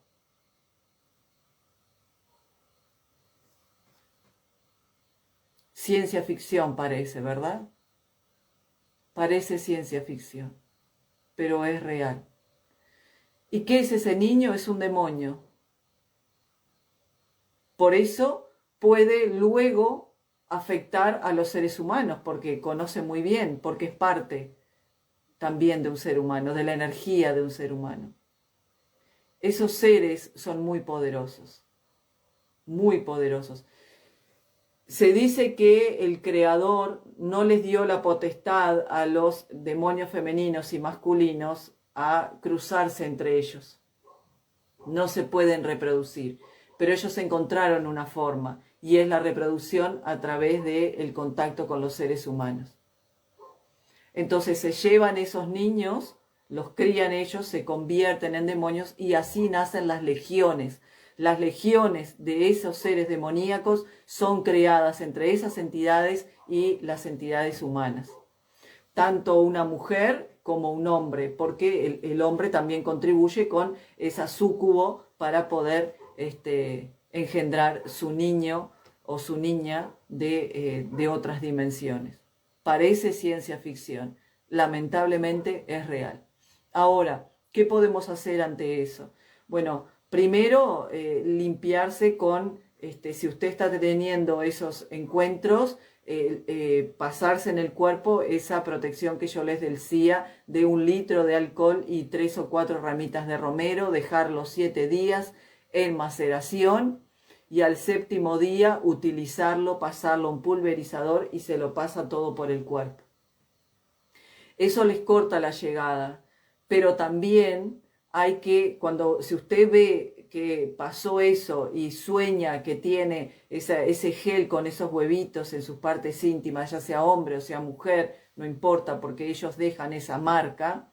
S1: Ciencia ficción parece, ¿verdad? Parece ciencia ficción, pero es real. ¿Y qué es ese niño? Es un demonio. Por eso puede luego afectar a los seres humanos, porque conoce muy bien, porque es parte también de un ser humano, de la energía de un ser humano. Esos seres son muy poderosos, muy poderosos. Se dice que el Creador no les dio la potestad a los demonios femeninos y masculinos a cruzarse entre ellos. No se pueden reproducir, pero ellos encontraron una forma, y es la reproducción a través del contacto con los seres humanos. Entonces se llevan esos niños, los crían ellos, se convierten en demonios y así nacen las legiones. Las legiones de esos seres demoníacos son creadas entre esas entidades y las entidades humanas. Tanto una mujer como un hombre, porque el hombre también contribuye con esa súcubo para poder engendrar su niño o su niña de otras dimensiones. Parece ciencia ficción, lamentablemente es real. Ahora, ¿qué podemos hacer ante eso? Bueno, primero limpiarse con, si usted está teniendo esos encuentros, pasarse en el cuerpo esa protección que yo les decía de 1 litro de alcohol y 3 o 4 ramitas de romero, dejarlo 7 días en maceración y al 7º día utilizarlo, pasarlo a un pulverizador y se lo pasa todo por el cuerpo. Eso les corta la llegada, pero también hay que, si usted ve que pasó eso y sueña que tiene ese gel con esos huevitos en sus partes íntimas, ya sea hombre o sea mujer, no importa porque ellos dejan esa marca,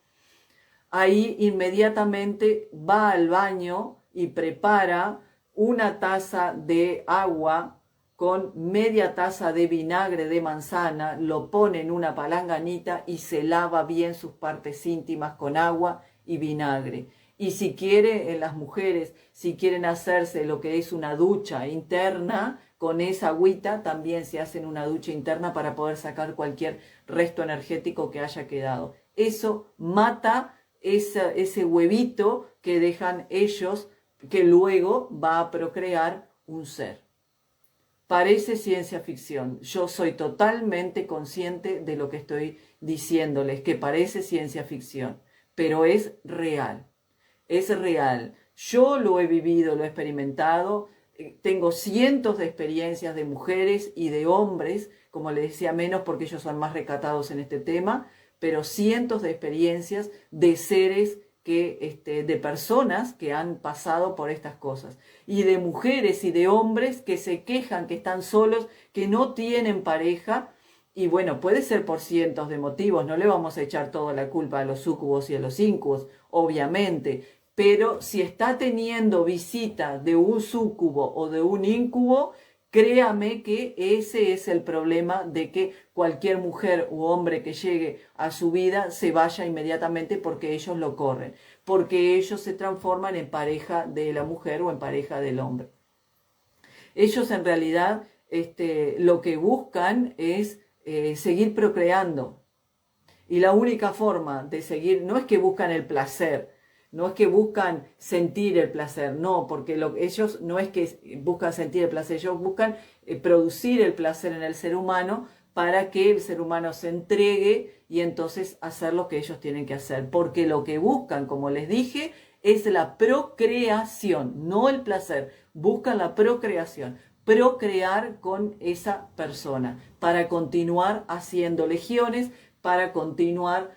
S1: ahí inmediatamente va al baño y prepara 1 taza de agua con media taza de vinagre de manzana, lo pone en una palanganita y se lava bien sus partes íntimas con agua y vinagre. Y si quiere, en las mujeres, si quieren hacerse lo que es una ducha interna, con esa agüita también se hacen una ducha interna para poder sacar cualquier resto energético que haya quedado. Eso mata ese huevito que dejan ellos, que luego va a procrear un ser. Parece ciencia ficción. Yo soy totalmente consciente de lo que estoy diciéndoles, que parece ciencia ficción, pero es real. Es real. Yo lo he vivido, lo he experimentado. Tengo cientos de experiencias de mujeres y de hombres, como les decía, menos porque ellos son más recatados en este tema, pero cientos de experiencias de seres de personas que han pasado por estas cosas, y de mujeres y de hombres que se quejan, que están solos, que no tienen pareja. Y bueno, puede ser por cientos de motivos, no le vamos a echar toda la culpa a los súcubos y a los incubos, obviamente, pero si está teniendo visita de un súcubo o de un incubo, créame que ese es el problema de que cualquier mujer u hombre que llegue a su vida se vaya inmediatamente porque ellos lo corren, porque ellos se transforman en pareja de la mujer o en pareja del hombre. Ellos en realidad lo que buscan es seguir procreando. Y la única forma de seguir, no es que buscan el placer, no es que buscan sentir el placer, no, porque ellos no es que buscan sentir el placer, ellos buscan producir el placer en el ser humano para que el ser humano se entregue y entonces hacer lo que ellos tienen que hacer. Porque lo que buscan, como les dije, es la procreación, no el placer, buscan la procreación. Procrear con esa persona para continuar haciendo legiones, para continuar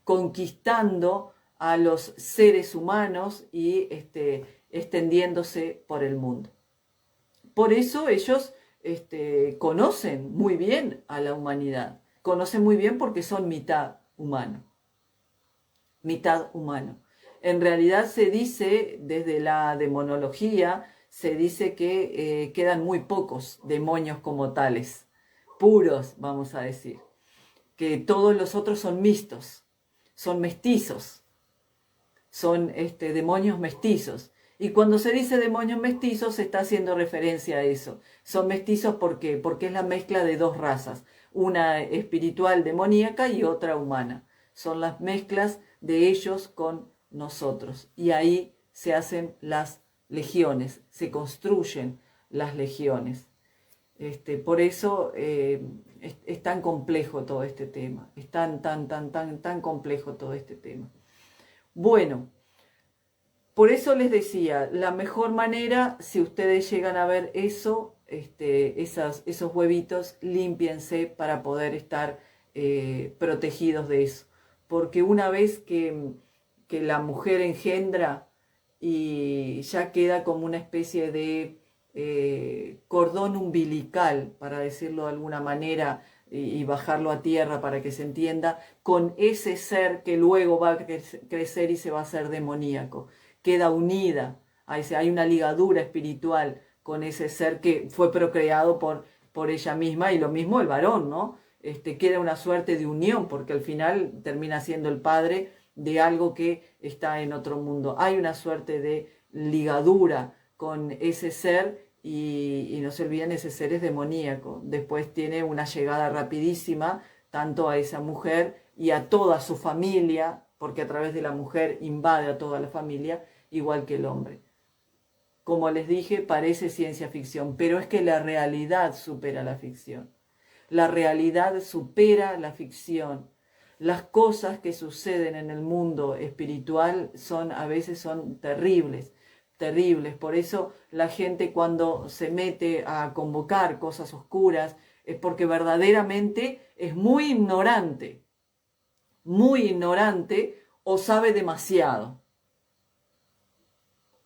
S1: conquistando a los seres humanos y extendiéndose por el mundo. Por eso ellos conocen muy bien a la humanidad, conocen muy bien porque son mitad humano, mitad humano. En realidad se dice, desde la demonología, se dice que quedan muy pocos demonios como tales, puros, vamos a decir, que todos los otros son mixtos, son mestizos, son demonios mestizos. Y cuando se dice demonios mestizos se está haciendo referencia a eso. Son mestizos ¿por qué? Porque es la mezcla de dos razas, una espiritual demoníaca y otra humana. Son las mezclas de ellos con nosotros. Y ahí se hacen las legiones, se construyen las legiones. Por eso es tan complejo todo este tema. Es tan complejo todo este tema. Bueno, por eso les decía, la mejor manera, si ustedes llegan a ver eso, esos huevitos, límpiense para poder estar protegidos de eso. Porque una vez que la mujer engendra y ya queda como una especie de cordón umbilical, para decirlo de alguna manera, y bajarlo a tierra para que se entienda, con ese ser que luego va a crecer y se va a hacer demoníaco. Queda unida, hay una ligadura espiritual con ese ser que fue procreado por ella misma, y lo mismo el varón, ¿no? Queda una suerte de unión, porque al final termina siendo el padre de algo que está en otro mundo. Hay una suerte de ligadura con ese ser y no se olviden, ese ser es demoníaco. Después tiene una llegada rapidísima tanto a esa mujer y a toda su familia, porque a través de la mujer invade a toda la familia, igual que el hombre. Como les dije, parece ciencia ficción, pero es que la realidad supera la ficción. La realidad supera la ficción. Las cosas que suceden en el mundo espiritual a veces son terribles, terribles. Por eso la gente, cuando se mete a convocar cosas oscuras, es porque verdaderamente es muy ignorante o sabe demasiado.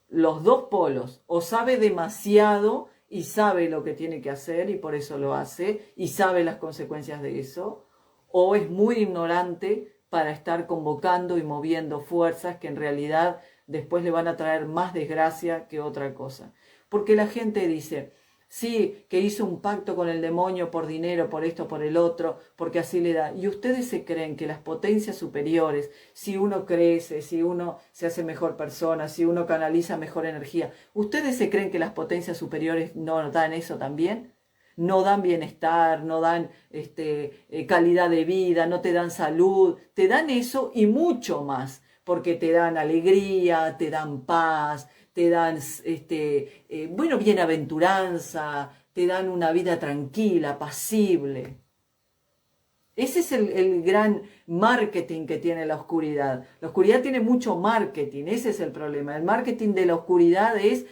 S1: Los dos polos, o sabe demasiado y sabe lo que tiene que hacer y por eso lo hace y sabe las consecuencias de eso, o es muy ignorante para estar convocando y moviendo fuerzas que en realidad después le van a traer más desgracia que otra cosa. Porque la gente dice, sí, que hizo un pacto con el demonio por dinero, por esto, por el otro, porque así le da. Y ustedes se creen que las potencias superiores, si uno crece, si uno se hace mejor persona, si uno canaliza mejor energía, ¿ustedes se creen que las potencias superiores no dan eso también? No dan bienestar, no dan calidad de vida, no te dan salud, te dan eso y mucho más, porque te dan alegría, te dan paz, te dan bienaventuranza, te dan una vida tranquila, apacible. Ese es el gran marketing que tiene la oscuridad. La oscuridad tiene mucho marketing, ese es el problema. El marketing de la oscuridad es,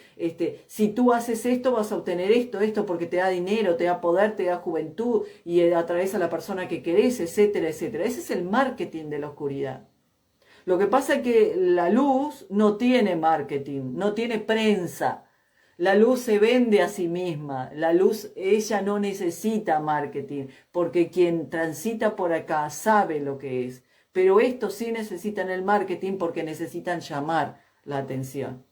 S1: si tú haces esto vas a obtener esto, porque te da dinero, te da poder, te da juventud y atraes a la persona que querés, etcétera, etcétera. Ese es el marketing de la oscuridad. Lo que pasa es que la luz no tiene marketing, no tiene prensa. La luz se vende a sí misma, la luz, ella no necesita marketing, porque quien transita por acá sabe lo que es. Pero estos sí necesitan el marketing porque necesitan llamar la atención.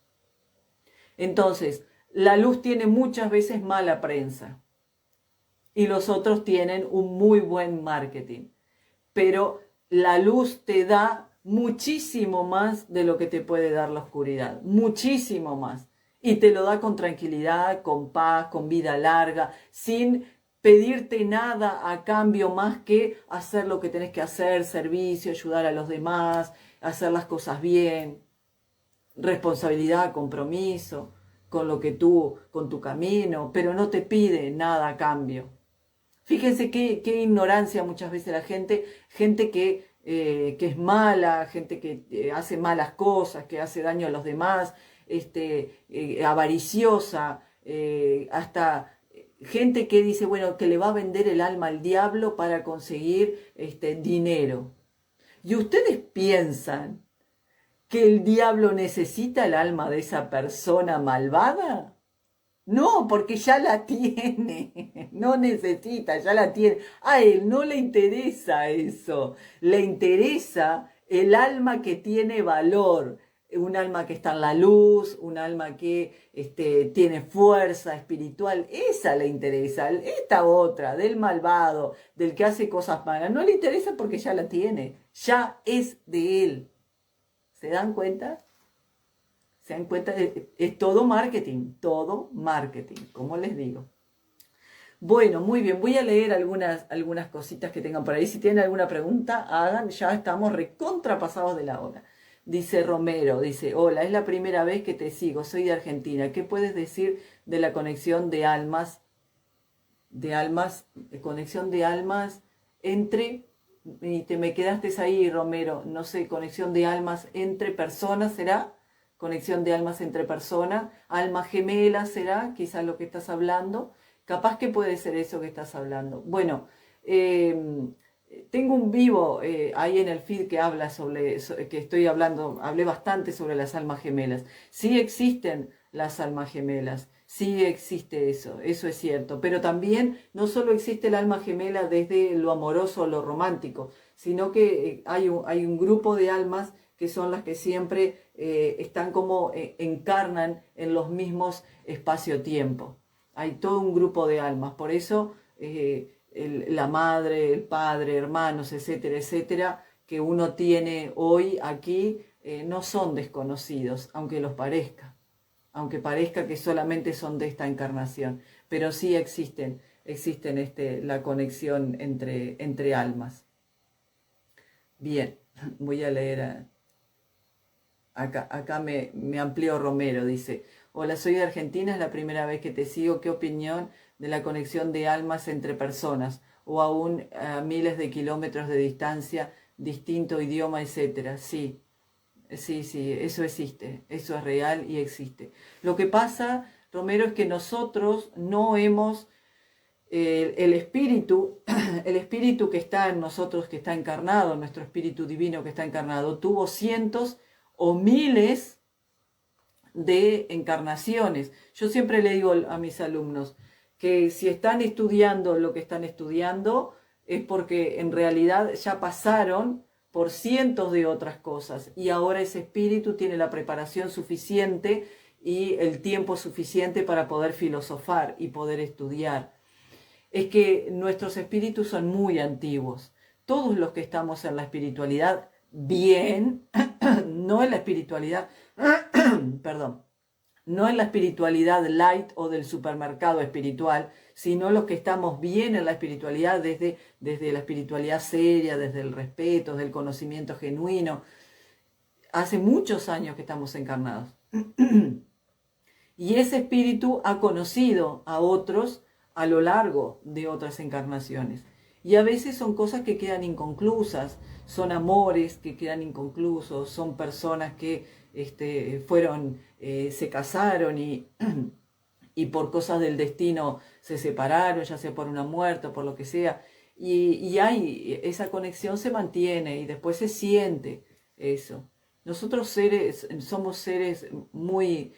S1: Entonces, la luz tiene muchas veces mala prensa y los otros tienen un muy buen marketing. Pero la luz te da muchísimo más de lo que te puede dar la oscuridad, muchísimo más. Y te lo da con tranquilidad, con paz, con vida larga, sin pedirte nada a cambio más que hacer lo que tenés que hacer, servicio, ayudar a los demás, hacer las cosas bien, responsabilidad, compromiso con con tu camino, pero no te pide nada a cambio. Fíjense qué ignorancia muchas veces la gente que es mala, gente que hace malas cosas, que hace daño a los demás, avariciosa, hasta gente que dice, bueno, que le va a vender el alma al diablo para conseguir dinero. ¿Y ustedes piensan que el diablo necesita el alma de esa persona malvada? No, porque ya la tiene, no necesita, ya la tiene. A él no le interesa eso, le interesa el alma que tiene valor, un alma que está en la luz, un alma que tiene fuerza espiritual, esa le interesa. Esta otra, del malvado, del que hace cosas malas, no le interesa porque ya la tiene, ya es de él. ¿Se dan cuenta? ¿Se dan cuenta? Es todo marketing, como les digo. Bueno, muy bien, voy a leer algunas cositas que tengan por ahí. Si tienen alguna pregunta, hagan, ya estamos recontrapasados de la hora. Dice Romero, dice, hola, es la primera vez que te sigo, soy de Argentina. ¿Qué puedes decir de la conexión de almas, conexión de almas entre, y te me quedaste ahí, Romero, no sé, conexión de almas entre personas, ¿será? Conexión de almas entre personas, almas gemelas, ¿será? Quizás lo que estás hablando. Capaz que puede ser eso que estás hablando. Bueno, tengo un vivo ahí en el feed que habla que estoy hablando, hablé bastante sobre las almas gemelas. Sí existen las almas gemelas, sí existe eso es cierto. Pero también no solo existe el alma gemela desde lo amoroso o lo romántico, sino que hay un grupo de almas que son las que siempre están como encarnan en los mismos espacio-tiempo. Hay todo un grupo de almas, por eso la madre, el padre, hermanos, etcétera, etcétera, que uno tiene hoy aquí, no son desconocidos, aunque parezca que solamente son de esta encarnación, pero sí existen la conexión entre almas. Bien, voy a leer acá me amplió Romero, dice, hola, soy de Argentina, es la primera vez que te sigo, ¿qué opinión de la conexión de almas entre personas o aún a miles de kilómetros de distancia, distinto idioma, etcétera? Sí, eso existe, eso es real y existe. Lo que pasa, Romero, es que nosotros no hemos, el espíritu, el espíritu que está en nosotros, que está encarnado, nuestro espíritu divino que está encarnado, tuvo cientos o miles de encarnaciones. Yo siempre le digo a mis alumnos que si están estudiando lo que están estudiando es porque en realidad ya pasaron por cientos de otras cosas y ahora ese espíritu tiene la preparación suficiente y el tiempo suficiente para poder filosofar y poder estudiar. Es que nuestros espíritus son muy antiguos. Todos los que estamos en la espiritualidad, bien, no en la espiritualidad, perdón, no en la espiritualidad light o del supermercado espiritual, sino los que estamos bien en la espiritualidad desde la espiritualidad seria, desde el respeto, desde el conocimiento genuino. Hace muchos años que estamos encarnados. Y ese espíritu ha conocido a otros a lo largo de otras encarnaciones. Y a veces son cosas que quedan inconclusas, son amores que quedan inconclusos, son personas que se casaron y por cosas del destino se separaron, ya sea por una muerte o por lo que sea. Y esa conexión se mantiene y después se siente eso. Nosotros somos seres muy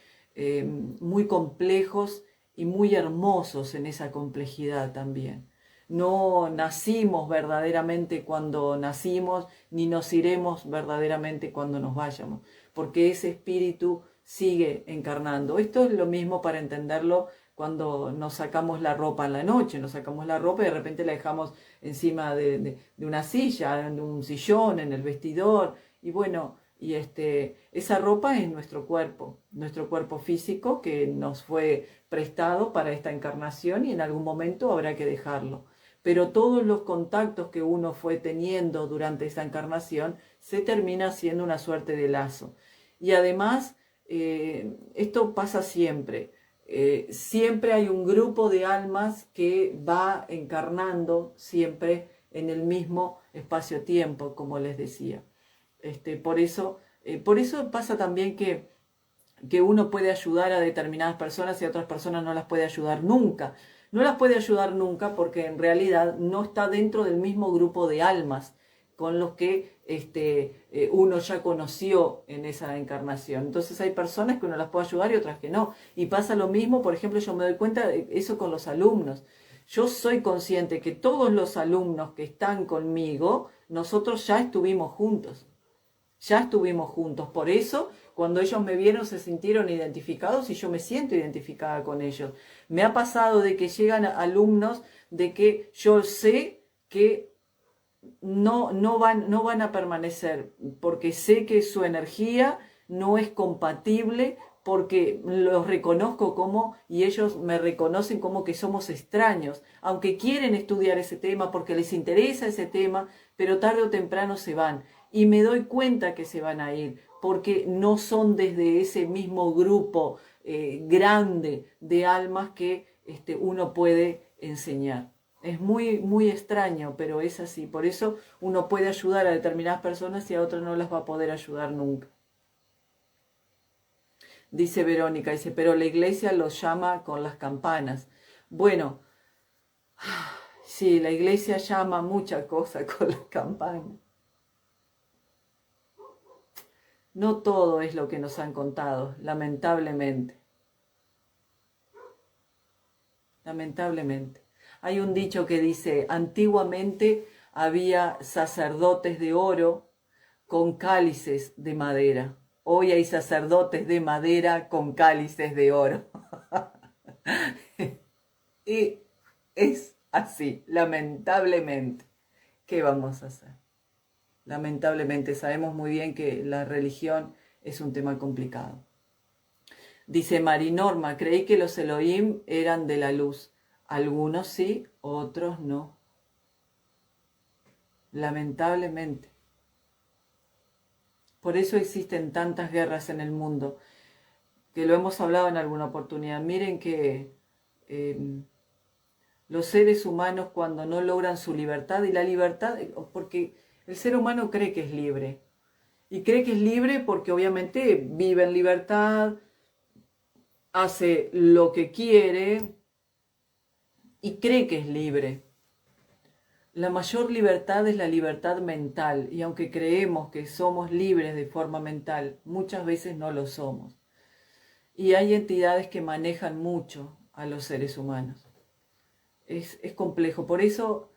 S1: complejos y muy hermosos en esa complejidad también. No nacimos verdaderamente cuando nacimos, ni nos iremos verdaderamente cuando nos vayamos, porque ese espíritu sigue encarnando. Esto es lo mismo para entenderlo cuando nos sacamos la ropa en la noche, nos sacamos la ropa y de repente la dejamos encima de una silla, en un sillón, en el vestidor, y bueno, esa ropa es nuestro cuerpo físico que nos fue prestado para esta encarnación y en algún momento habrá que dejarlo. Pero todos los contactos que uno fue teniendo durante esa encarnación se termina haciendo una suerte de lazo. Y además, esto pasa siempre. Siempre hay un grupo de almas que va encarnando siempre en el mismo espacio-tiempo, como les decía. Por eso pasa también que uno puede ayudar a determinadas personas y a otras personas no las puede ayudar nunca. No las puede ayudar nunca porque en realidad no está dentro del mismo grupo de almas con los que uno ya conoció en esa encarnación. Entonces hay personas que uno las puede ayudar y otras que no. Y pasa lo mismo, por ejemplo, yo me doy cuenta de eso con los alumnos. Yo soy consciente que todos los alumnos que están conmigo, nosotros ya estuvimos juntos. Ya estuvimos juntos. Por eso, cuando ellos me vieron, se sintieron identificados y yo me siento identificada con ellos. Me ha pasado de que llegan alumnos de que yo sé que no van a permanecer, porque sé que su energía no es compatible, porque los reconozco como, y ellos me reconocen como que somos extraños, aunque quieren estudiar ese tema, porque les interesa ese tema, pero tarde o temprano se van. Y me doy cuenta que se van a ir, porque no son desde ese mismo grupo grande de almas que uno puede enseñar. Es muy, muy extraño, pero es así. Por eso uno puede ayudar a determinadas personas y a otras no las va a poder ayudar nunca. Dice Verónica, dice, pero la iglesia los llama con las campanas. Bueno, sí, la iglesia llama muchas cosas con las campanas. No todo es lo que nos han contado, lamentablemente. Lamentablemente. Hay un dicho que dice, antiguamente había sacerdotes de oro con cálices de madera. Hoy hay sacerdotes de madera con cálices de oro. Y es así, lamentablemente. ¿Qué vamos a hacer? Lamentablemente sabemos muy bien que la religión es un tema complicado. Dice Marinorma, creí que los Elohim eran de la luz. Algunos sí, otros no. Lamentablemente. Por eso existen tantas guerras en el mundo, que lo hemos hablado en alguna oportunidad. Miren que los seres humanos cuando no logran su libertad, y la libertad, porque el ser humano cree que es libre, y cree que es libre porque obviamente vive en libertad, hace lo que quiere y cree que es libre. La mayor libertad es la libertad mental, y aunque creemos que somos libres de forma mental, muchas veces no lo somos. Y hay entidades que manejan mucho a los seres humanos. Es complejo. Por eso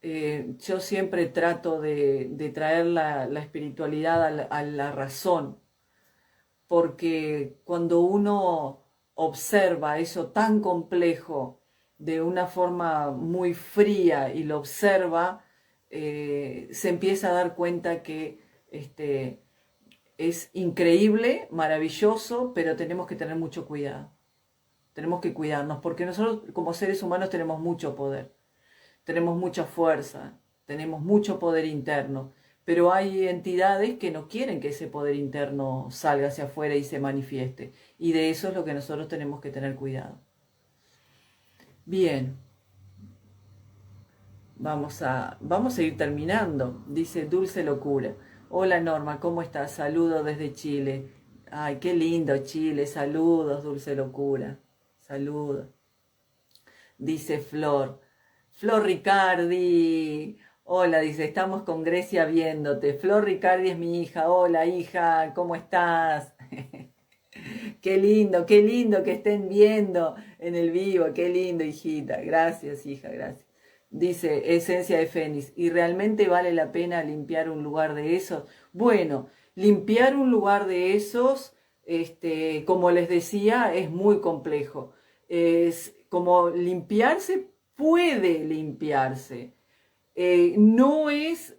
S1: yo siempre trato de traer la espiritualidad a la razón, porque cuando uno observa eso tan complejo de una forma muy fría y lo observa, se empieza a dar cuenta que es increíble, maravilloso, pero tenemos que tener mucho cuidado. Tenemos que cuidarnos, porque nosotros como seres humanos tenemos mucho poder, tenemos mucha fuerza, tenemos mucho poder interno, pero hay entidades que no quieren que ese poder interno salga hacia afuera y se manifieste. Y de eso es lo que nosotros tenemos que tener cuidado. Bien, vamos a ir terminando. Dice Dulce Locura. Hola Norma, ¿cómo estás? Saludos desde Chile. Ay, qué lindo Chile. Saludos, Dulce Locura. Saludos. Dice Flor. Flor Ricardi. Hola, dice, estamos con Grecia viéndote. Flor Ricardi es mi hija. Hola, hija, ¿cómo estás? Qué lindo que estén viendo en el vivo. Qué lindo, hijita. Gracias, hija, gracias. Dice Esencia de Fénix. ¿Y realmente vale la pena limpiar un lugar de esos? Bueno, limpiar un lugar de esos, como les decía, es muy complejo. Es como limpiarse, puede limpiarse. No es,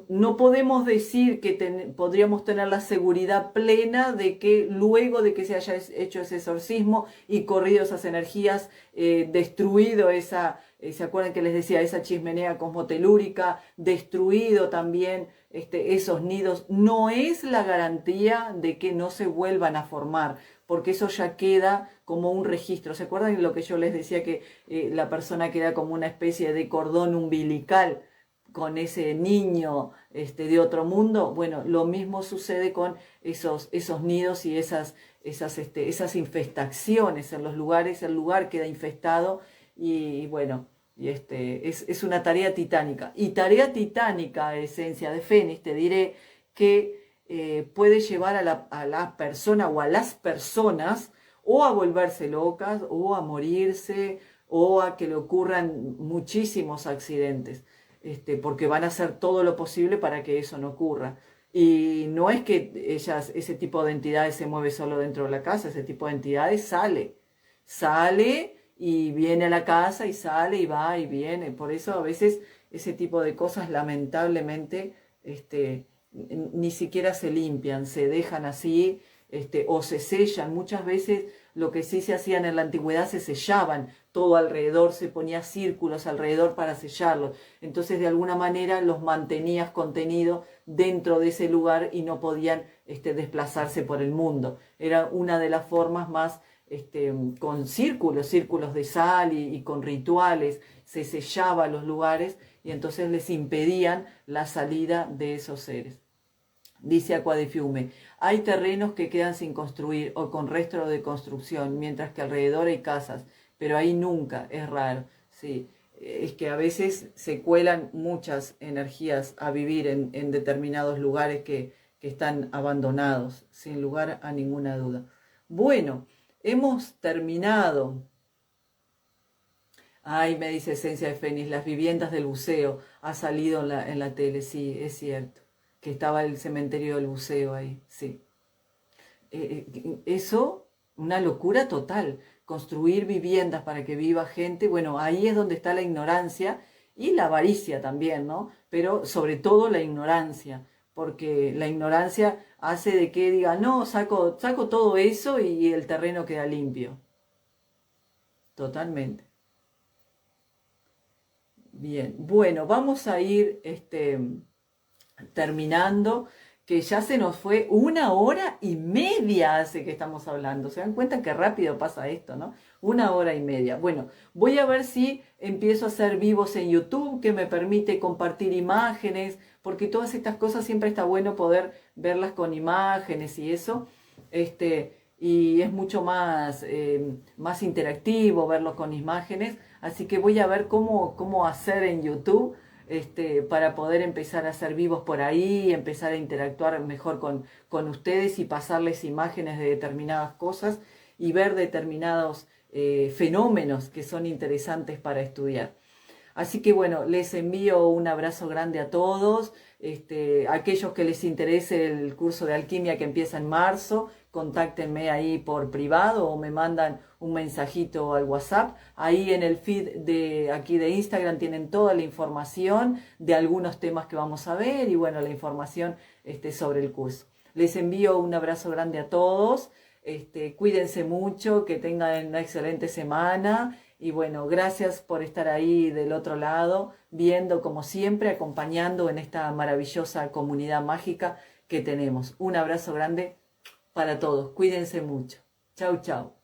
S1: no podemos decir que podríamos tener la seguridad plena de que luego de que se haya hecho ese exorcismo y corrido esas energías, destruido esa, ¿se acuerdan que les decía? Esa chismenea cosmotelúrica, destruido también esos nidos, no es la garantía de que no se vuelvan a formar, porque eso ya queda como un registro. ¿Se acuerdan de lo que yo les decía, que la persona queda como una especie de cordón umbilical con ese niño de otro mundo? Bueno, lo mismo sucede con esos nidos y esas infestaciones en los lugares. El lugar queda infestado y bueno, y es una tarea titánica. Y tarea titánica, Esencia de Fénix, te diré que puede llevar a la persona o a las personas o a volverse locas o a morirse o a que le ocurran muchísimos accidentes. Porque van a hacer todo lo posible para que eso no ocurra. Y no es que ese tipo de entidades se mueve solo dentro de la casa, ese tipo de entidades sale y viene a la casa y sale y va y viene. Por eso a veces ese tipo de cosas lamentablemente ni siquiera se limpian, se dejan así o se sellan. Muchas veces lo que sí se hacían en la antigüedad, se sellaban todo alrededor, se ponía círculos alrededor para sellarlos. Entonces de alguna manera los mantenías contenidos dentro de ese lugar y no podían desplazarse por el mundo. Era una de las formas más con círculos de sal y con rituales, se sellaba los lugares y entonces les impedían la salida de esos seres. Dice Aqua de Fiume, hay terrenos que quedan sin construir o con resto de construcción, mientras que alrededor hay casas, pero ahí nunca, es raro. Sí, es que a veces se cuelan muchas energías a vivir en determinados lugares que están abandonados, sin lugar a ninguna duda. Bueno, hemos terminado. Ay, me dice Esencia de Fénix, las viviendas del buceo, ha salido en la tele, sí, es cierto, que estaba el cementerio del buceo ahí, sí. Eso, una locura total, construir viviendas para que viva gente, bueno, ahí es donde está la ignorancia y la avaricia también, ¿no? Pero sobre todo la ignorancia, porque la ignorancia hace de que diga, no, saco todo eso y el terreno queda limpio. Totalmente. Bien, bueno, vamos a ir terminando, que ya se nos fue 1 hora y media hace que estamos hablando. ¿Se dan cuenta qué rápido pasa esto, no? 1 hora y media. Bueno, voy a ver si empiezo a hacer vivos en YouTube, que me permite compartir imágenes, porque todas estas cosas siempre está bueno poder verlas con imágenes y eso. Y es mucho más interactivo verlo con imágenes. Así que voy a ver cómo hacer en YouTube para poder empezar a hacer vivos por ahí, empezar a interactuar mejor con ustedes y pasarles imágenes de determinadas cosas y ver determinados fenómenos que son interesantes para estudiar. Así que bueno, les envío un abrazo grande a todos. Aquellos que les interese el curso de alquimia que empieza en marzo, contáctenme ahí por privado o me mandan un mensajito al WhatsApp. Ahí en el feed de aquí de Instagram tienen toda la información de algunos temas que vamos a ver y bueno, la información sobre el curso. Les envío un abrazo grande a todos. Cuídense mucho, que tengan una excelente semana. Y bueno, gracias por estar ahí del otro lado, viendo como siempre, acompañando en esta maravillosa comunidad mágica que tenemos. Un abrazo grande para todos. Cuídense mucho. Chau, chau.